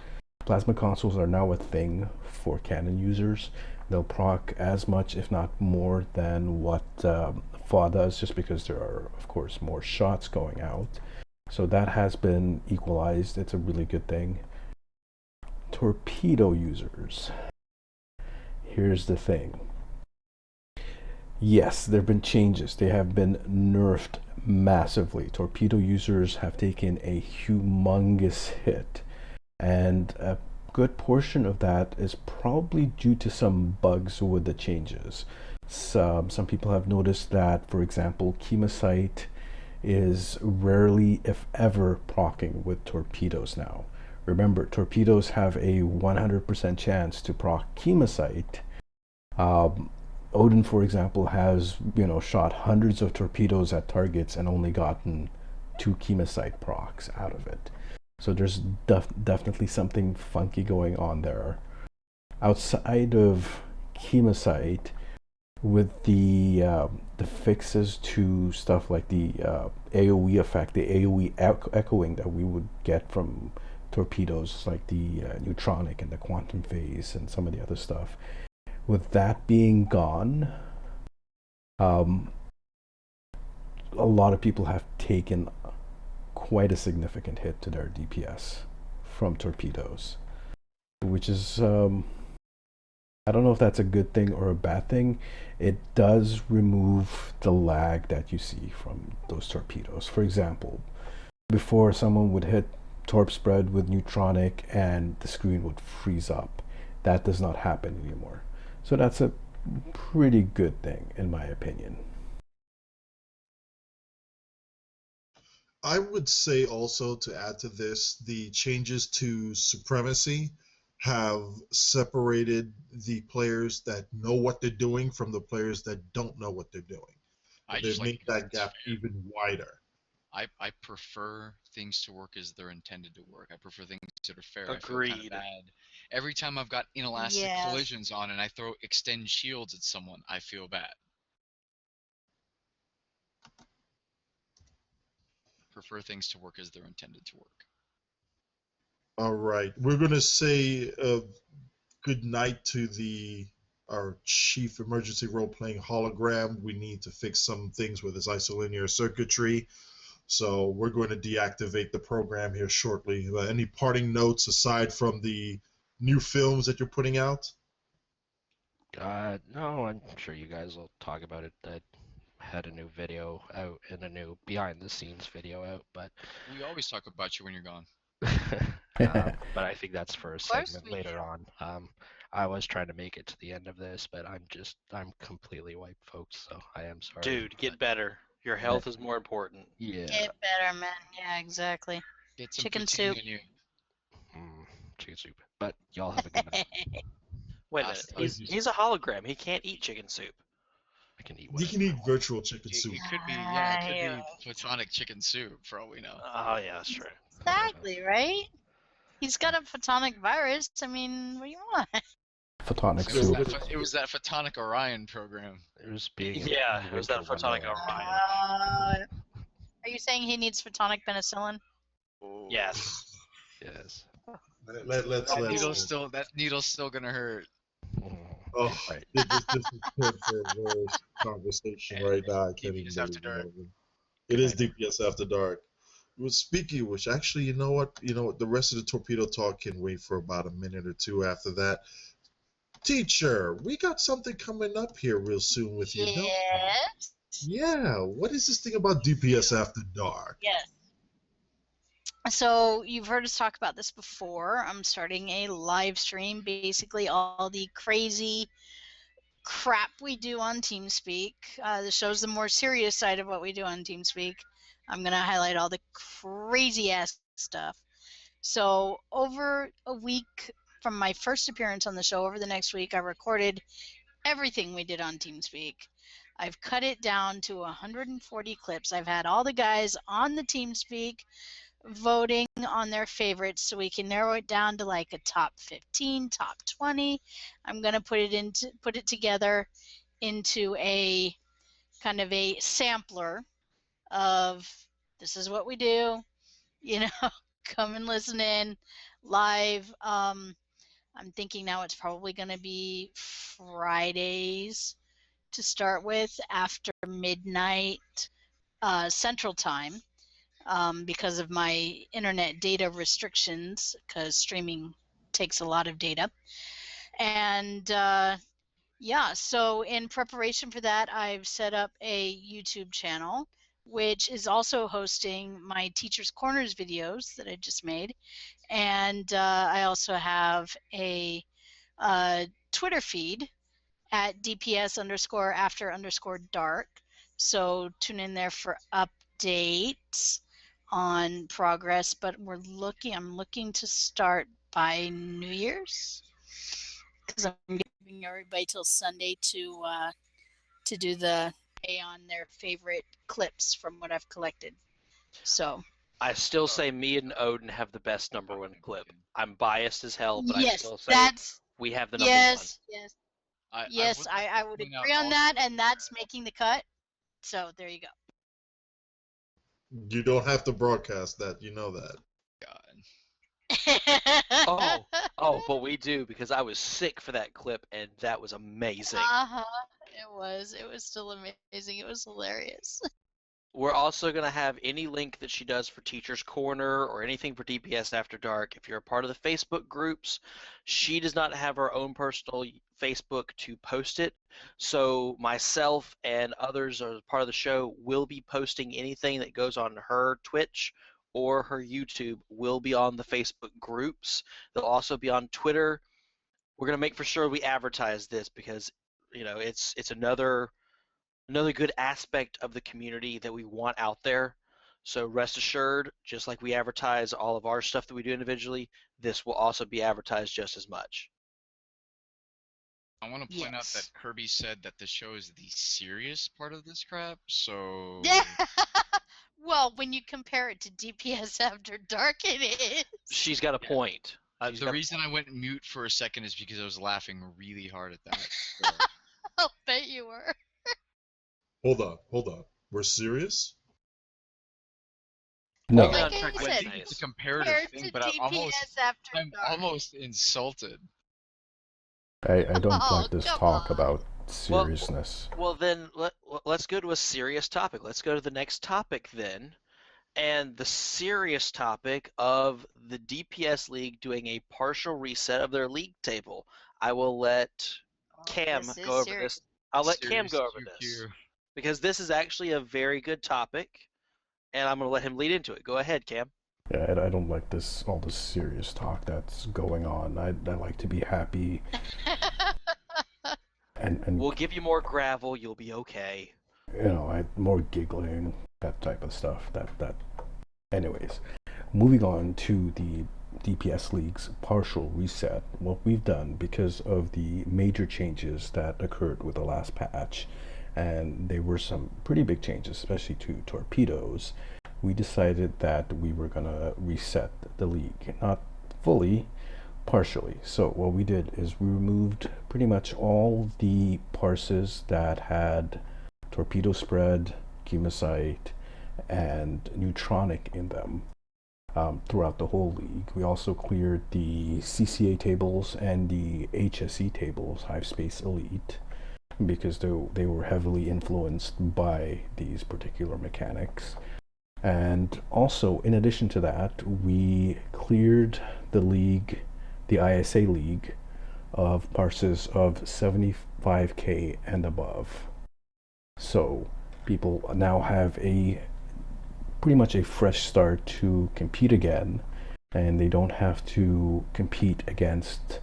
Plasma consoles are now a thing for cannon users. They'll proc as much, if not more, than what FAW does, just because there are, of course, more shots going out. So that has been equalized. It's a really good thing. Torpedo users. Here's the thing. Yes, there have been changes. They have been nerfed massively. Torpedo users have taken a humongous hit, and a good portion of that is probably due to some bugs with the changes. Some people have noticed that, for example, Chemosite is rarely, if ever, proccing with torpedoes now. Remember, torpedoes have a 100% chance to proc Chemosite. Odin, for example, has shot hundreds of torpedoes at targets and only gotten 2 chemosite procs out of it. So there's definitely something funky going on there. Outside of chemosite, with the fixes to stuff like the AOE effect, the AOE echoing that we would get from torpedoes, like the Neutronic and the quantum phase and some of the other stuff. With that being gone, a lot of people have taken quite a significant hit to their DPS from torpedoes, which is I don't know if that's a good thing or a bad thing. It does remove the lag that you see from those torpedoes. For example, before someone would hit torp spread with Neutronic and the screen would freeze up. That does not happen anymore. So that's a pretty good thing, in my opinion. I would say also, to add to this, the changes to supremacy have separated the players that know what they're doing from the players that don't know what they're doing. They've made that gap even wider. I prefer things to work as they're intended to work. I prefer things that are fair. Agreed. I feel kind of bad. Every time I've got inelastic Yes. collisions on and I throw extend shields at someone, I feel bad. Prefer things to work as they're intended to work. All right, we're gonna say good night to our chief emergency role-playing hologram. We need to fix some things with his isolinear circuitry, so we're going to deactivate the program here shortly. Any parting notes aside from the new films that you're putting out? No, I'm sure you guys will talk about it. I had a new video out and a new behind-the-scenes video out, but We always talk about you when you're gone. but I think that's for a segment later on. I was trying to make it to the end of this, but I'm completely wiped, folks. So I am sorry. Dude, get better. Your health is more important. Yeah. Get better, man. Yeah, exactly. Get some Chicken poutine soup. in you. Chicken soup. But y'all have a good night. Wait a minute. He's a hologram. He can't eat chicken soup. I can eat You whatever can I eat want. virtual chicken soup. It could be, yeah, it could be platonic chicken soup for all we know. Oh, yeah, that's true. Exactly, right? He's got a photonic virus. I mean, what do you want? Photonic It was, soup. it was that photonic Orion program. It was being Yeah, it was that winter photonic wonderland. Orion. Are you saying he needs photonic penicillin? Yes. Yes. That needle's still gonna hurt. Oh, Right. this is good for a worse conversation right now. I can't even DPS After believe Dark. it is DPS After Dark. Well, speaking of which, actually, you know what? The rest of the torpedo talk can wait for about a minute or two after that. Teacher, we got something coming up here real soon with you, don't we? Yes. Yeah, what is this thing about DPS After Dark? Yes. So you've heard us talk about this before. I'm starting a live stream, basically all the crazy crap we do on TeamSpeak. This shows the more serious side of what we do on TeamSpeak. I'm going to highlight all the crazy ass stuff. So over a week from my first appearance on the show, over the next week, I recorded everything we did on TeamSpeak. I've cut it down to 140 clips. I've had all the guys on the TeamSpeak voting on their favorites so we can narrow it down to like a top 15, top 20. I'm going to put it together into a kind of a sampler of this is what we do, come and listen in live. I'm thinking now it's probably going to be Fridays to start with after midnight Central Time. Because of my internet data restrictions, because streaming takes a lot of data. And yeah, so in preparation for that, I've set up a YouTube channel, which is also hosting my Teacher's Corners videos that I just made. And I also have a Twitter feed at DPS_after_dark. So tune in there for updates on progress, but I'm looking to start by New Year's, because I'm giving everybody till Sunday to do the A on their favorite clips from what I've collected. So I still say me and Odin have the best number one clip. I'm biased as hell, but I yes, still say that's we have the number one. Yes, I would agree on that, and that's making the cut. So there you go. You don't have to broadcast that. You know that. God. But we do, because I was sick for that clip, and that was amazing. It was still amazing. It was hilarious. We're also going to have any link that she does for Teacher's Corner or anything for DPS After Dark. If you're a part of the Facebook groups, she does not have her own personal Facebook to post it. So myself and others as part of the show will be posting anything that goes on her Twitch or her YouTube will be on the Facebook groups. They'll also be on Twitter. We're going to make for sure we advertise this because, it's another good aspect of the community that we want out there. So rest assured, just like we advertise all of our stuff that we do individually, this will also be advertised just as much. I want to point out that Kirby said that the show is the serious part of this crap, so... Yeah. Well, when you compare it to DPS After Dark, it is. She's got a point. The reason I went mute for a second is because I was laughing really hard at that. So. I'll bet you were. Hold on. We're serious? No. Like I I said, think it's a comparative compared thing, to but I'm Dark. almost insulted. I don't Oh, like this come talk on. about seriousness. Well, then let's go to a serious topic. Let's go to the next topic then. And the serious topic of the DPS League doing a partial reset of their league table. I will let Cam This is go over serious. this. I'll let Cam Serious go over QQ. this. Because this is actually a very good topic, and I'm going to let him lead into it. Go ahead, Cam. Yeah, I don't like all this serious talk that's going on. I like to be happy. and We'll give you more gravel. You'll be okay. More giggling, that type of stuff. That. Anyways, moving on to the DPS League's partial reset. What we've done, because of the major changes that occurred with the last patch, and there were some pretty big changes, especially to torpedoes, we decided that we were going to reset the league. Not fully, partially. So what we did is we removed pretty much all the parses that had torpedo spread, chemosite, and neutronic in them throughout the whole league. We also cleared the CCA tables and the HSE tables, Hive Space Elite, because they were heavily influenced by these particular mechanics. And also, in addition to that, we cleared the league, the ISA league, of parses of 75k and above. So people now have pretty much a fresh start to compete again, and they don't have to compete against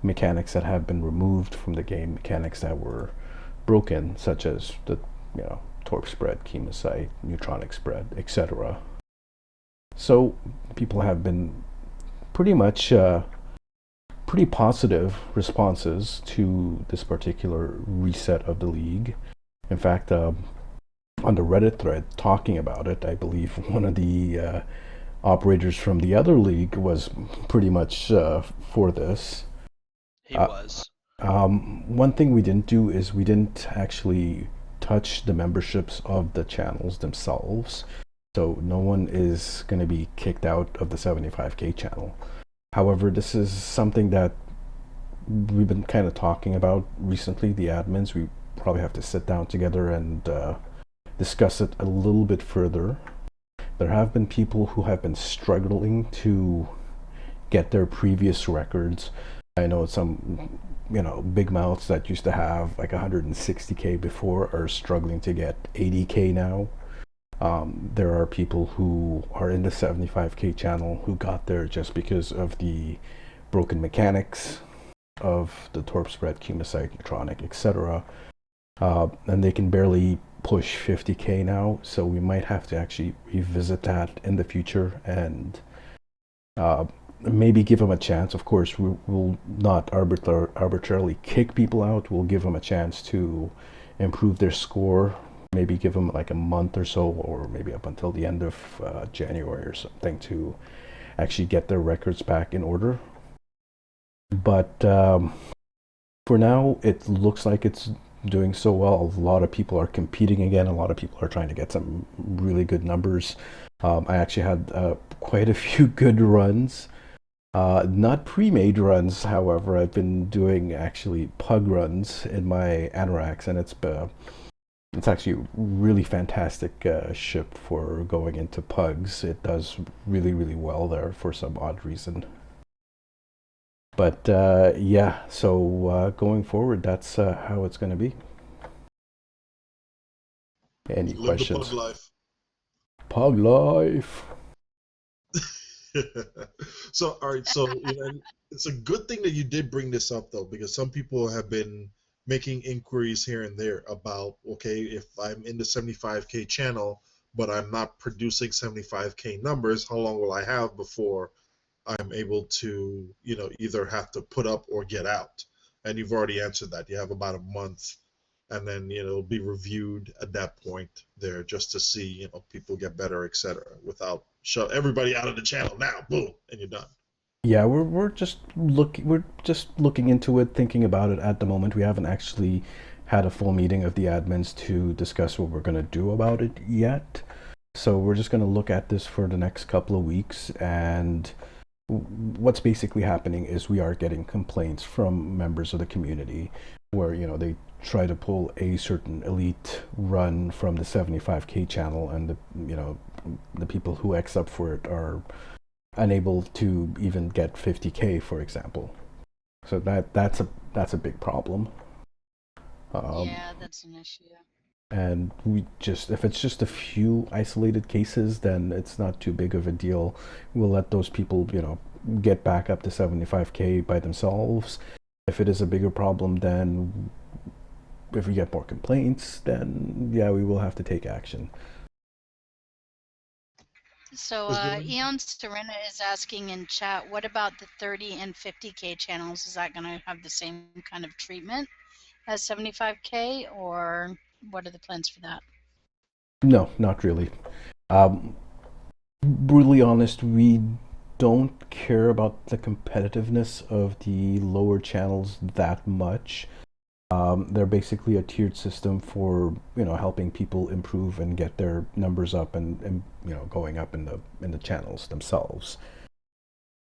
mechanics that have been removed from the game, mechanics that were broken, such as the Torp spread, chemosite, neutronic spread, etc. So people have been pretty much pretty positive responses to this particular reset of the league. In fact, on the Reddit thread talking about it, I believe one of the operators from the other league was pretty much for this. He was. One thing we didn't do is we didn't actually touch the memberships of the channels themselves, so no one is going to be kicked out of the 75k channel. However, this is something that we've been kind of talking about recently, the admins. We probably have to sit down together and discuss it a little bit further. There have been people who have been struggling to get their previous records. I know some big mouths that used to have like 160k before are struggling to get 80k now. There are people who are in the 75k channel who got there just because of the broken mechanics of the Torp spread, chemosite, neutronic, etc. And they can barely push 50k now, so we might have to actually revisit that in the future and maybe give them a chance. Of course, we'll not arbitrarily kick people out. We'll give them a chance to improve their score. Maybe give them like a month or so, or maybe up until the end of January or something, to actually get their records back in order. But for now, it looks like it's doing so well. A lot of people are competing again. A lot of people are trying to get some really good numbers. I actually had quite a few good runs. Not pre-made runs, however. I've been doing actually pug runs in my anoraks, and it's actually a really fantastic ship for going into pugs. It does really, really well there for some odd reason. But yeah, so going forward, that's how it's going to be. Any Live the questions? pug life. Pug life. So, all right. So, it's a good thing that you did bring this up, though, because some people have been making inquiries here and there about, okay, if I'm in the 75K channel, but I'm not producing 75K numbers, how long will I have before I'm able to, either have to put up or get out? And you've already answered that. You have about a month, and then, it'll be reviewed at that point there, just to see, people get better, etc., without shut everybody out of the channel now, boom, and you're done. Yeah, we're just looking into it, thinking about it at the moment. We haven't actually had a full meeting of the admins to discuss what we're going to do about it yet. So we're just going to look at this for the next couple of weeks, and what's basically happening is we are getting complaints from members of the community where, they try to pull a certain elite run from the 75K channel, and the people who X up for it are unable to even get 50K, for example. So that's a big problem. Yeah, that's an issue. And if it's just a few isolated cases, then it's not too big of a deal. We'll let those people, get back up to 75K by themselves. If it is a bigger problem, then if we get more complaints, then yeah, we will have to take action. So Eon Serena is asking in chat, what about the 30 and 50K channels? Is that going to have the same kind of treatment as 75K, or what are the plans for that? No, not really. Brutally honest, we don't care about the competitiveness of the lower channels that much. They're basically a tiered system for helping people improve and get their numbers up and going up in the channels themselves.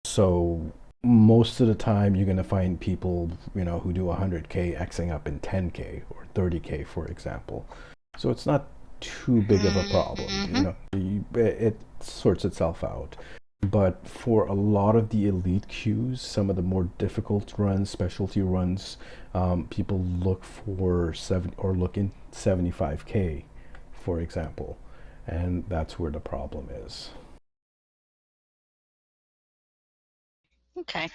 So most of the time you're going to find people who do 100K Xing up in 10K or 30K, for example. So it's not too big of a problem. It sorts itself out. But for a lot of the elite queues, some of the more difficult runs, specialty runs, people look for look in 75K, for example, and that's where the problem is. Okay.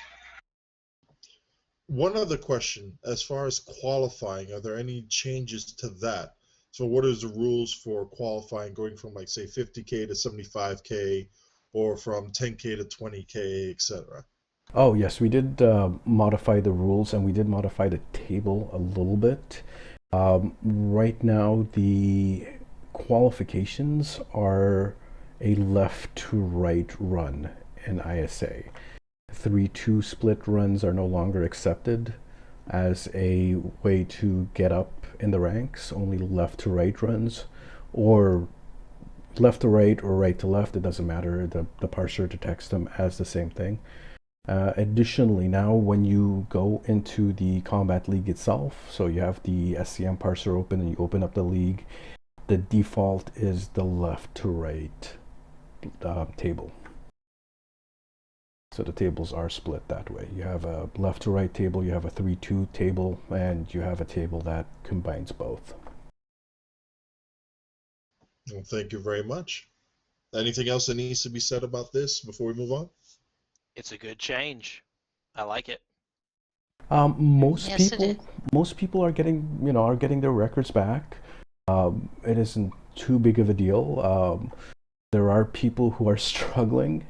One other question, as far as qualifying, are there any changes to that? So what is the rules for qualifying, going from, like, say, 50K to 75K, or from 10K to 20K, etc.? Oh yes, we did modify the rules, and we did modify the table a little bit. Right now, the qualifications are a left to right run in ISA. 3-2 split runs are no longer accepted as a way to get up in the ranks. Only left to right runs, or left to right or right to left, it doesn't matter. The parser detects them as the same thing. Additionally, now when you go into the combat league itself, so you have the SCM parser open and you open up the league, the default is the left to right table. So the tables are split that way. You have a left to right table, you have a 3-2 table, and you have a table that combines both. Well, thank you very much. Anything else that needs to be said about this before we move on? It's a good change. I like it. Most Yes, it people are getting their records back. It isn't too big of a deal. There are people who are struggling.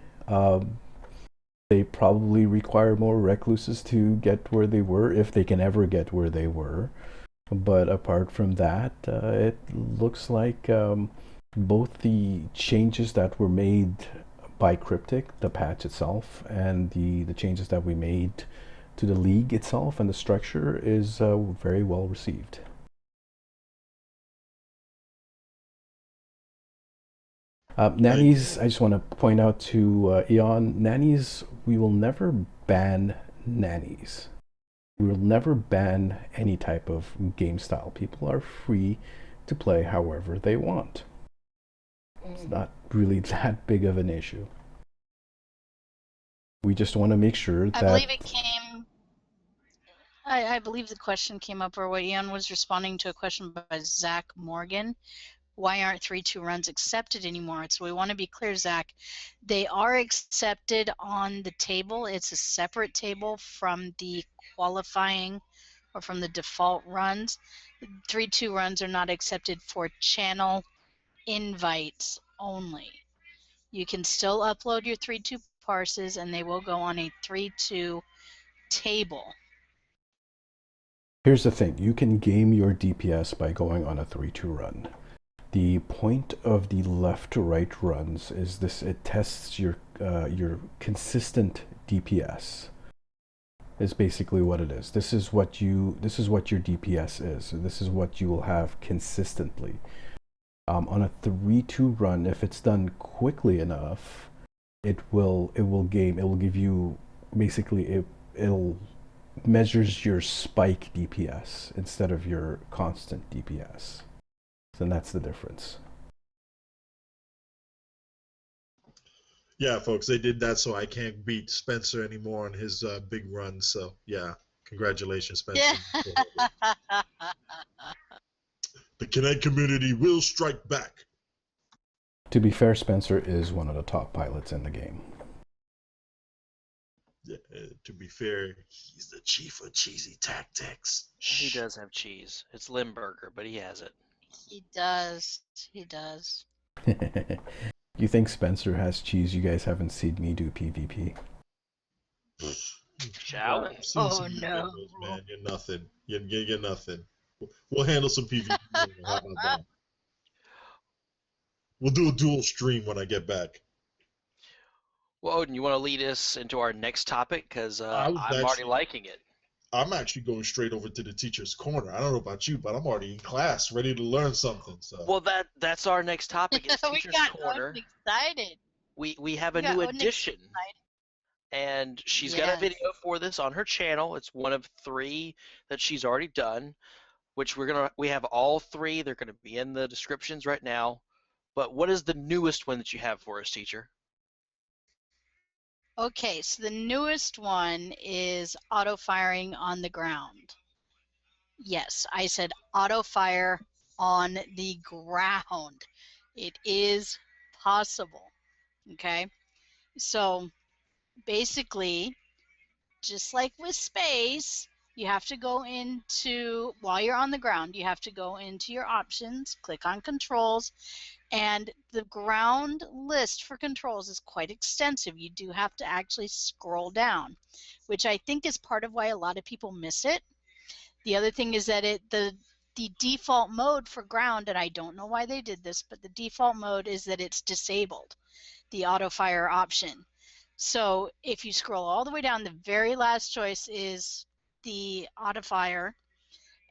They probably require more recluses to get where they were, if they can ever get where they were. But apart from that, it looks like both the changes that were made by Cryptic, the patch itself, and the changes that we made to the league itself and the structure is very well received. Nannies, I just want to point out to Eon, nannies, we will never ban nannies. We will never ban any type of game style. People are free to play however they want. It's not really that big of an issue. We just want to make sure that... I believe it came... I believe the question came up, or what Ian was responding to a question by Zach Morgan. Why aren't 3-2 runs accepted anymore? So we want to be clear, Zach. They are accepted on the table. It's a separate table from the qualifying or from the default runs. 3-2 runs are not accepted for channel invites only. You can still upload your 3-2 parses and they will go on a 3-2 table. Here's the thing. You can game your DPS by going on a 3-2 run. The point of the left to right runs is this: it tests your consistent DPS. Is basically what it is. This is what your DPS is. So this is what you will have consistently. On a 3-2 run, if it's done quickly enough, it will give you basically it'll measures your spike DPS instead of your constant DPS. And that's the difference. Yeah, folks, they did that so I can't beat Spencer anymore on his big run. So, yeah, congratulations, Spencer. Yeah. The Kinect community will strike back. To be fair, Spencer is one of the top pilots in the game. Yeah, to be fair, he's the chief of cheesy tactics. He does have cheese. It's Limburger, but he has it. He does. He does. You think Spencer has cheese? You guys haven't seen me do PvP. Shall we? Oh no, man, you're nothing. You're nothing. We'll handle some PvP. How about that? We'll do a dual stream when I get back. Well, Odin, you want to lead us into our next topic? Because I'm already liking it. I'm actually going straight over to the teacher's corner. I don't know about you, but I'm already in class, ready to learn something. So. Well, that's our next topic. Is we teacher's got corner. Odin excited. We have a new addition, and she's got a video for this on her channel. It's one of 3 that she's already done, which we have all 3. They're gonna be in the descriptions right now. But what is the newest one that you have for us, teacher? Okay, so the newest one is auto firing on the ground. Yes, I said auto fire on the ground. It is possible. Okay, so basically, just like with space, you have to go into, while you're on the ground, you have to go into your options, click on controls, and the ground list for controls is quite extensive. You do have to actually scroll down, which I think is part of why a lot of people miss it. The other thing is that the default mode for ground, and I don't know why they did this, but the default mode is that it's disabled, the auto fire option. So if you scroll all the way down, the very last choice is the auto fire,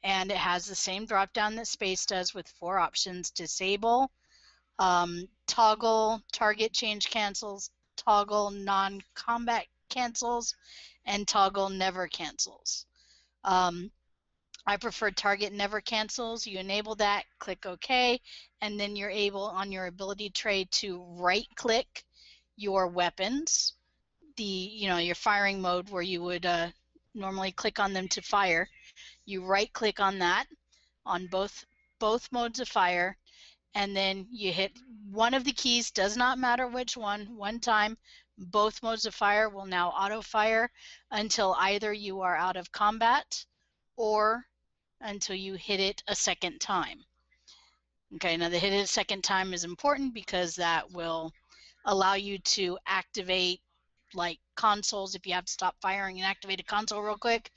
and it has the same drop down that space does with 4 options: disable, toggle target change cancels, toggle non-combat cancels, and toggle never cancels. I prefer target never cancels. You enable that, click OK, and then you're able on your ability tray to right click your weapons, your firing mode where you would normally click on them to fire. You right click on that on both modes of fire, and then you hit one of the keys, does not matter which one time. Both modes of fire will now auto fire until either you are out of combat or until you hit it a second time. Okay, now the hit it a second time is important because that will allow you to activate like consoles. If you have to stop firing and activate a console real quick,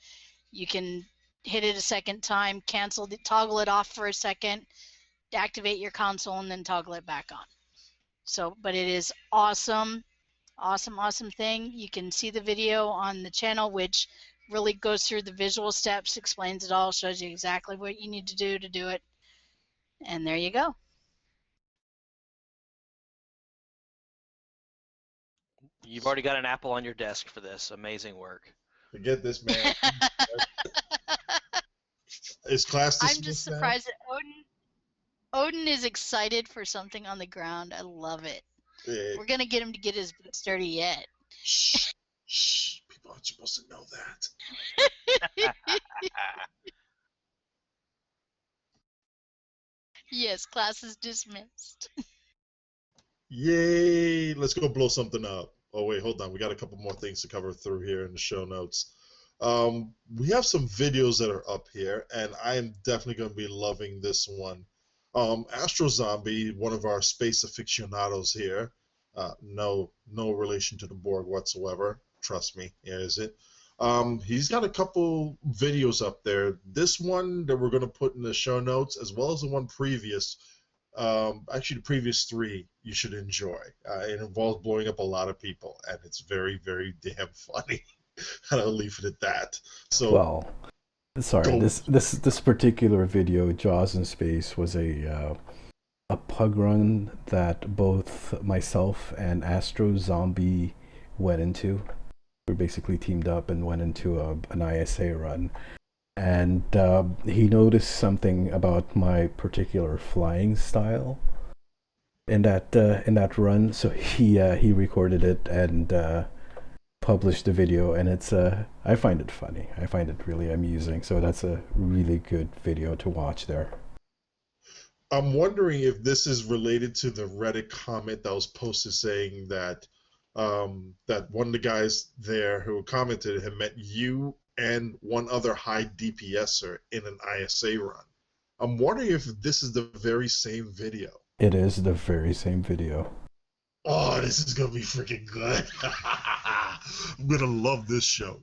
you can hit it a second time, toggle it off for a second, activate your console, and then toggle it back on. So, but it is awesome, awesome thing. You can see the video on the channel, which really goes through the visual steps, explains it all, shows you exactly what you need to do it. And there you go. You've already got an apple on your desk for this. Amazing work. Forget this, man. Is class I'm dismissed just now? surprised that Odin is excited for something on the ground. I love it. Yeah. We're gonna get him to get his boots dirty yet. Shh. People aren't supposed to know that. Yes, class is dismissed. Yay! Let's go blow something up. Oh wait, hold on. We got a couple more things to cover through here in the show notes. We have some videos that are up here, and I am definitely going to be loving this one. Astro Zombie, one of our space aficionados here. No relation to the Borg whatsoever. Trust me, is it? He's got a couple videos up there. This one that we're going to put in the show notes, as well as the one previous. Actually, the previous three you should enjoy. It involves blowing up a lot of people, and it's very, very damn funny. And I'll leave it at that. So, well, sorry, this particular video, Jaws in Space, was a pug run that both myself and Astro Zombie went into. We basically teamed up and went into an ISA run. And he noticed something about my particular flying style in that run, so he recorded it and published the video. And it's I find it funny. I find it really amusing. So that's a really good video to watch there. I'm wondering if this is related to the Reddit comment that was posted saying that that one of the guys there who commented had met you and one other high DPSer in an ISA run. I'm wondering if this is the very same video. It is the very same video. Oh, this is going to be freaking good. I'm going to love this show.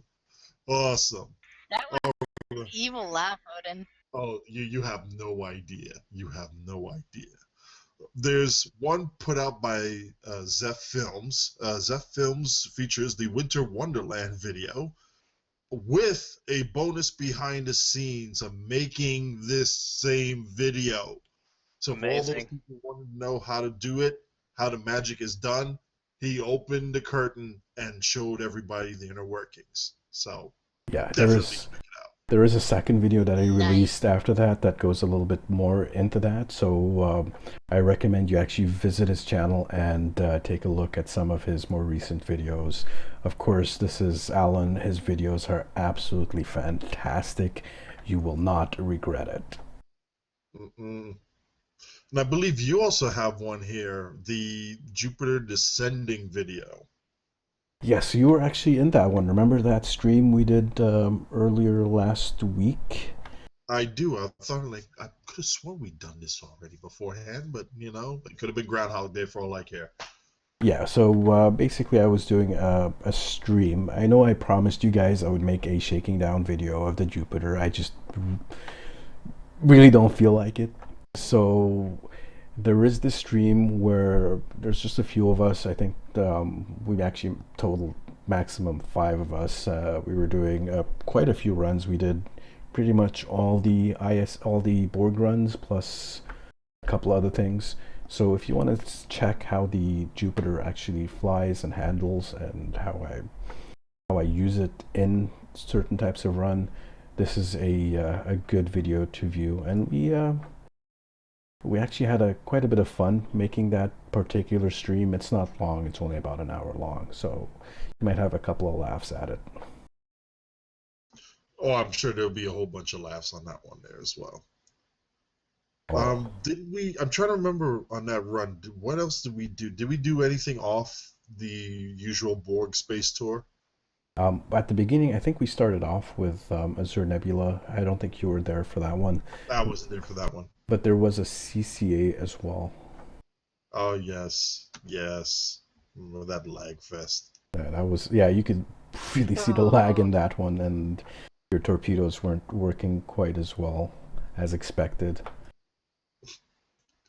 Awesome. That was an evil laugh, Odin. Oh, you have no idea. You have no idea. There's one put out by Zeph Films. Zeph Films features the Winter Wonderland video, with a bonus behind the scenes of making this same video. So for all those people who want to know how to do it, how the magic is done, he opened the curtain and showed everybody the inner workings. So yeah, definitely check it out. There is a second video that I released after that goes a little bit more into that. So I recommend you actually visit his channel and take a look at some of his more recent videos. Of course, this is Alan. His videos are absolutely fantastic. You will not regret it. And I believe you also have one here, the Jupiter descending video. Yes, you were actually in that one. Remember that stream we did earlier last week? I do. I thought, I could have sworn we'd done this already beforehand, but, it could have been Groundhog Day for all I care. Yeah, so basically I was doing a stream. I know I promised you guys I would make a shaking down video of the Jupiter. I just really don't feel like it. So there is this stream where there's just a few of us. I think we actually total maximum 5 of us. We were doing quite a few runs. We did pretty much all the Borg runs plus a couple other things. So if you want to check how the Jupiter actually flies and handles and how I use it in certain types of run, this is a good video to view. And we actually had quite a bit of fun making that particular stream. It's not long, it's only about an hour long, so you might have a couple of laughs at it. Oh, I'm sure there'll be a whole bunch of laughs on that one there as well. I'm trying to remember on that run, what else did we do? Did we do anything off the usual Borg space tour? At the beginning, I think we started off with Azure Nebula. I don't think you were there for that one. I wasn't there for that one. But there was a CCA as well. Oh, yes. Remember that lag fest. That was, yeah, you could really see the lag in that one, and your torpedoes weren't working quite as well as expected.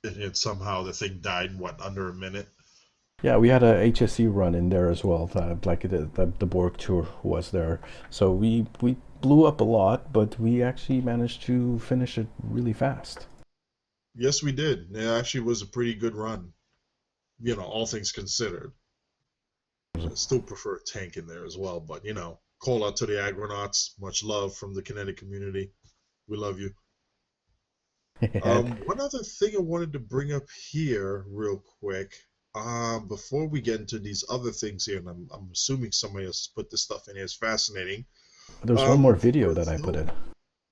And somehow the thing died, what, under a minute? Yeah, we had a HSE run in there as well. The Borg tour was there, so we blew up a lot, but we actually managed to finish it really fast. Yes, we did. It actually was a pretty good run, all things considered. I still prefer a tank in there as well, but, call out to the agronauts. Much love from the kinetic community. We love you. One other thing I wanted to bring up here real quick, before we get into these other things here, and I'm assuming somebody else put this stuff in here, it's fascinating. There's one more video that I put in.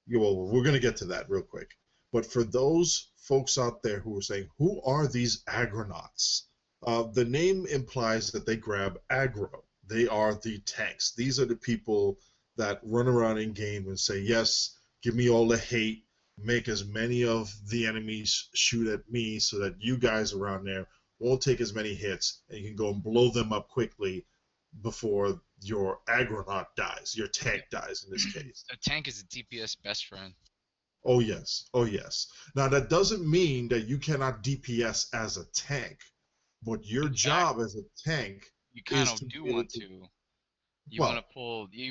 Yeah, well, we're going to get to that real quick. But for those folks out there who are saying, who are these agronauts? The name implies that they grab aggro. They are the tanks. These are the people that run around in game and say, yes, give me all the hate, make as many of the enemies shoot at me so that you guys around there won't take as many hits and you can go and blow them up quickly before your agronaut dies, your tank dies in this case. A tank is a DPS best friend. Oh, yes. Oh, yes. Now, that doesn't mean that you cannot DPS as a tank, but your job as a tank you kind is of to do be able want to. to. You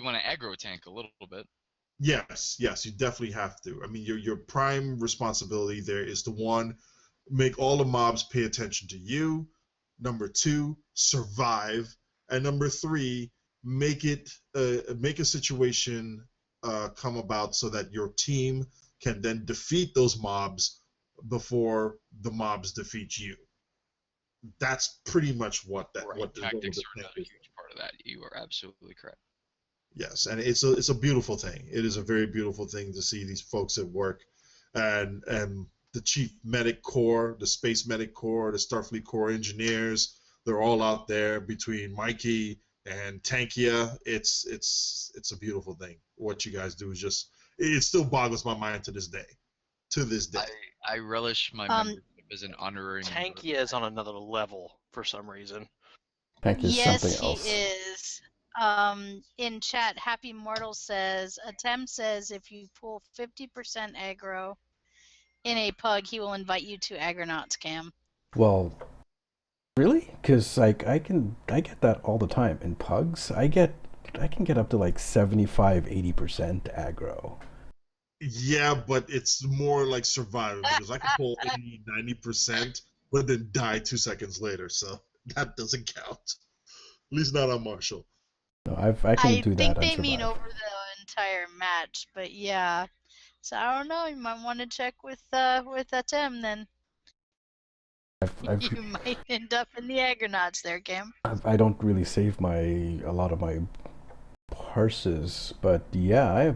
want to aggro tank a little bit. Yes, you definitely have to. I mean, your prime responsibility there is to, one, make all the mobs pay attention to you. Number two, survive, and number three, make a situation come about so that your team can then defeat those mobs before the mobs defeat you. That's pretty much what tactics the are a huge part of that. You are absolutely correct. Yes, and it's a beautiful thing. It is a very beautiful thing to see these folks at work, and the Chief Medic Corps, the Space Medic Corps, the Starfleet Corps engineers. They're all out there between Mikey and Tankia. It's a beautiful thing. What you guys do is just, it still boggles my mind to this day. I relish my membership as an honorary member. Tankia is on another level for some reason. Tank is Yes, something else. he is. In chat, Happy Mortal says, Atem says if you pull 50% aggro in a pug, he will invite you to Agronauts Cam. Well, really? Because I get that all the time in pugs. I can get up to like 75-80% aggro. Yeah, but it's more like surviving because I can pull 80-90%, but then die 2 seconds later, so that doesn't count. At least not on Marshall. No, I can do that. I think they mean over the entire match, but yeah. So I don't know. You might want to check with Atem then. You might end up in the Agronauts there, Cam. I don't really save a lot of my parses, but yeah,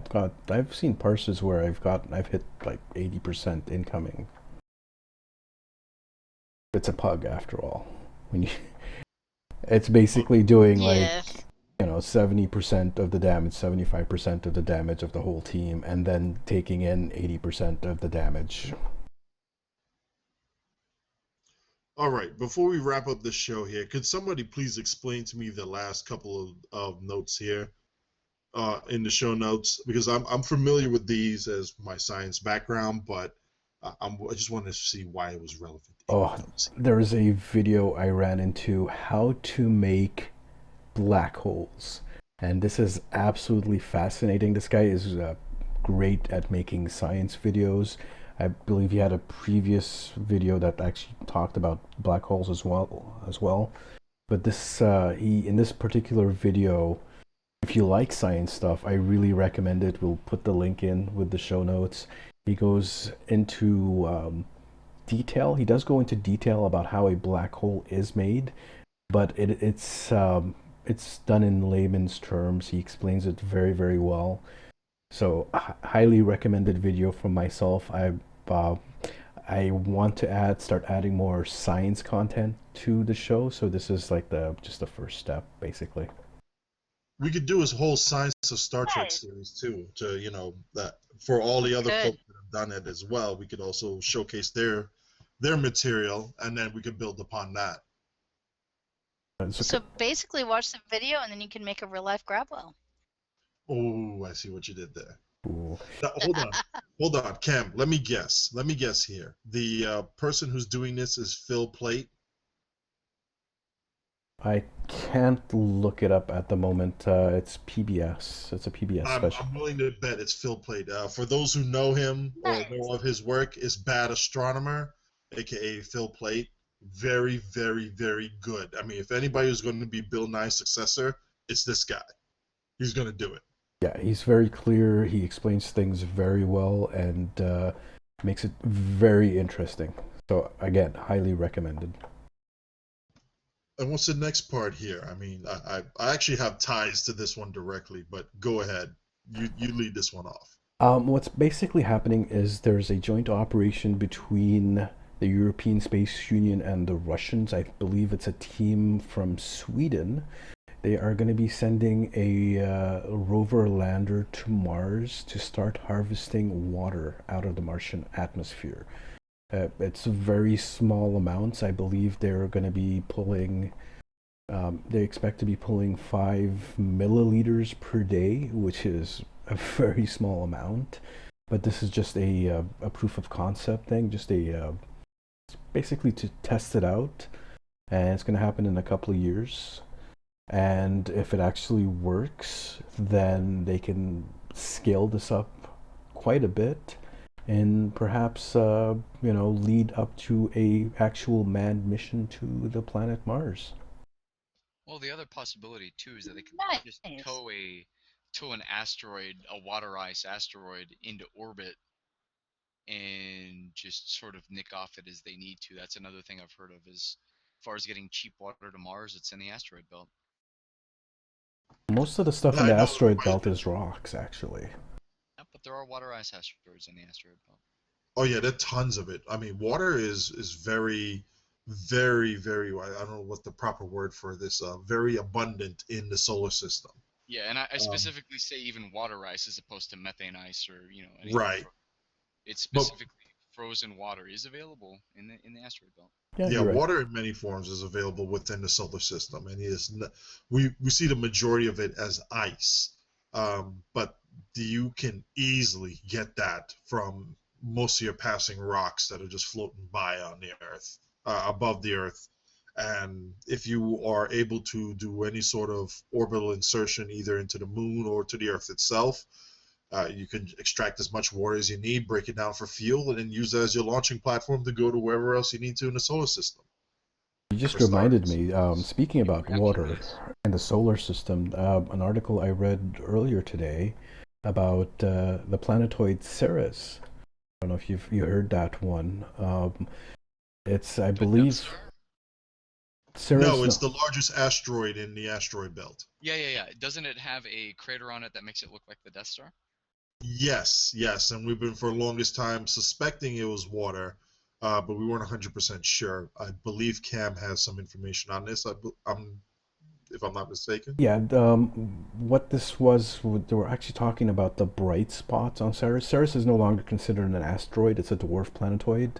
I've seen parses where I've hit like 80% incoming. It's a pug after all. It's basically doing like 70% of the damage, 75% of the damage of the whole team, and then taking in 80% of the damage. All right, before we wrap up the show here, could somebody please explain to me the last couple of notes here in the show notes? Because I'm familiar with these as my science background, but I just wanted to see why it was relevant. Oh, there's a video I ran into how to make black holes, and this is absolutely fascinating. This guy is great at making science videos. I believe he had a previous video that actually talked about black holes as well. But this in this particular video, if you like science stuff, I really recommend it. We'll put the link in with the show notes. He goes into detail. He does go into detail about how a black hole is made, but it's done in layman's terms. He explains it very, very well. So highly recommended video from myself. I want to start adding more science content to the show. So this is like just the first step, basically. We could do a whole Science of Star Trek series too. To that for all the other folks that have done it as well. We could also showcase their material, and then we could build upon that. So basically, watch the video and then you can make a real life grab well. Oh, I see what you did there. Cool. Now, hold on, Cam. Let me guess here. The person who's doing this is Phil Plate. I can't look it up at the moment. It's PBS. It's a PBS special. I'm willing to bet it's Phil Plate. For those who know him or Nice. know of his work, is Bad Astronomer, aka Phil Plate. Very, very, very good. I mean, if anybody is going to be Bill Nye's successor, it's this guy. He's going to do it. Yeah, he's very clear. He explains things very well and makes it very interesting. So again, highly recommended. And what's the next part here? I mean, I actually have ties to this one directly, but go ahead. You lead this one off. What's basically happening is there's a joint operation between the European Space Union and the Russians. I believe it's a team from Sweden. They are going to be sending a rover lander to Mars to start harvesting water out of the Martian atmosphere. It's very small amounts. I believe they're going to be pulling, they expect to be pulling 5 milliliters per day, which is a very small amount. But this is just a proof of concept thing, just basically to test it out. And it's going to happen in a couple of years. And if it actually works, then they can scale this up quite a bit and perhaps lead up to a actual manned mission to the planet Mars. Well, the other possibility too is that they could Nice. just tow an asteroid, a water ice asteroid, into orbit and just sort of nick off it as they need to. That's another thing I've heard of. As far as getting cheap water to Mars, it's in the asteroid belt. Most of the stuff Yeah, in the I know. asteroid belt is rocks, actually. Yeah, but there are water ice asteroids in the asteroid belt. Oh yeah, there are tons of it. I mean, water is very, very, very. I don't know what the proper word for this. Very abundant in the solar system. Yeah, and I specifically say even water ice as opposed to methane ice or anything. Right. It's specifically frozen water is available in the asteroid belt. Yeah, Yeah, you're right. water in many forms is available within the solar system, and we see the majority of it as ice. But you can easily get that from most of your passing rocks that are just floating by on the Earth, above the Earth. And if you are able to do any sort of orbital insertion either into the moon or to the Earth itself, you can extract as much water as you need, break it down for fuel, and then use that as your launching platform to go to wherever else you need to in the solar system. You just For reminded starters. me, speaking about Actually, water nice. and the solar system, an article I read earlier today about the planetoid Ceres. I don't know if you heard that one. It's, I The Death believe, Star? Ceres. No, it's the largest asteroid in the asteroid belt. Yeah. Doesn't it have a crater on it that makes it look like the Death Star? Yes, and we've been for the longest time suspecting it was water, but we weren't 100% sure. I believe Cam has some information on this. If I'm not mistaken. Yeah, what this was, they were actually talking about the bright spots on Ceres. Ceres is no longer considered an asteroid; it's a dwarf planetoid.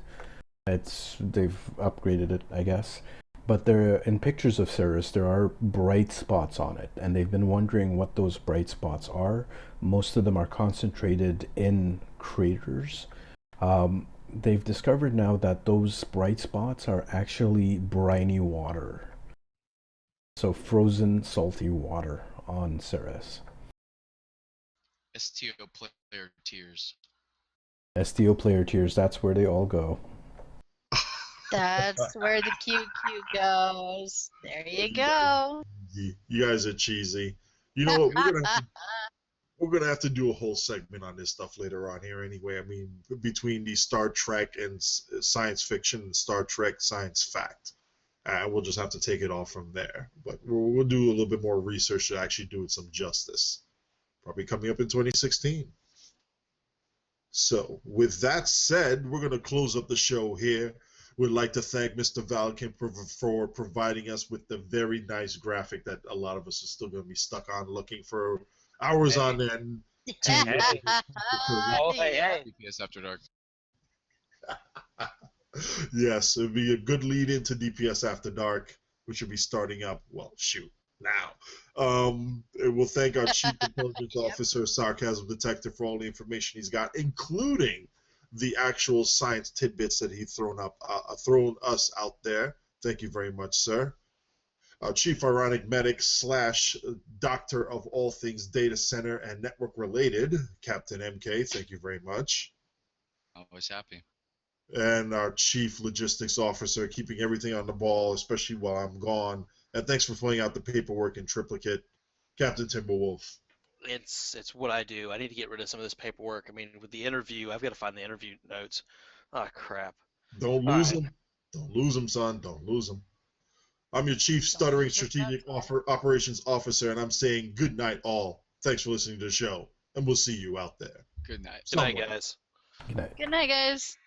They've upgraded it, I guess. But there, in pictures of Ceres, there are bright spots on it, and they've been wondering what those bright spots are. Most of them are concentrated in craters. They've discovered now that those bright spots are actually briny water. So frozen, salty water on Ceres. STO player tears. STO player tiers, that's where they all go. That's where the QQ goes. There you go. You guys are cheesy. You know what? We're gonna have to do a whole segment on this stuff later on here. Anyway, I mean, between the Star Trek and science fiction and Star Trek science fact, we'll just have to take it off from there. But we'll do a little bit more research to actually do it some justice. Probably coming up in 2016. So, with that said, we're gonna close up the show here. We'd like to thank Mr. Valkin for providing us with the very nice graphic that a lot of us are still going to be stuck on looking for hours on end. Oh, hey. DPS After Dark. Yes, it would be a good lead into DPS After Dark. which will be starting up, well, shoot, now. We'll thank our Chief Intelligence Officer, Sarcasm Detector, for all the information he's got, including the actual science tidbits that he's thrown us out there. Thank you very much, sir. Our Chief Ironic Medic / Doctor of all things data center and network related, Captain MK. Thank you very much. Always happy. And our Chief Logistics Officer, keeping everything on the ball, especially while I'm gone. And thanks for filling out the paperwork in triplicate, Captain TimberWolf. It's what I do. I need to get rid of some of this paperwork. I mean, with the interview, I've got to find the interview notes. Oh, crap. Don't lose them. Don't lose them, son. Don't lose them. I'm your Chief Stuttering Strategic Operations Officer, and I'm saying good night, all. Thanks for listening to the show, and we'll see you out there. Good night. Good night, guys. Good night. Good night, guys.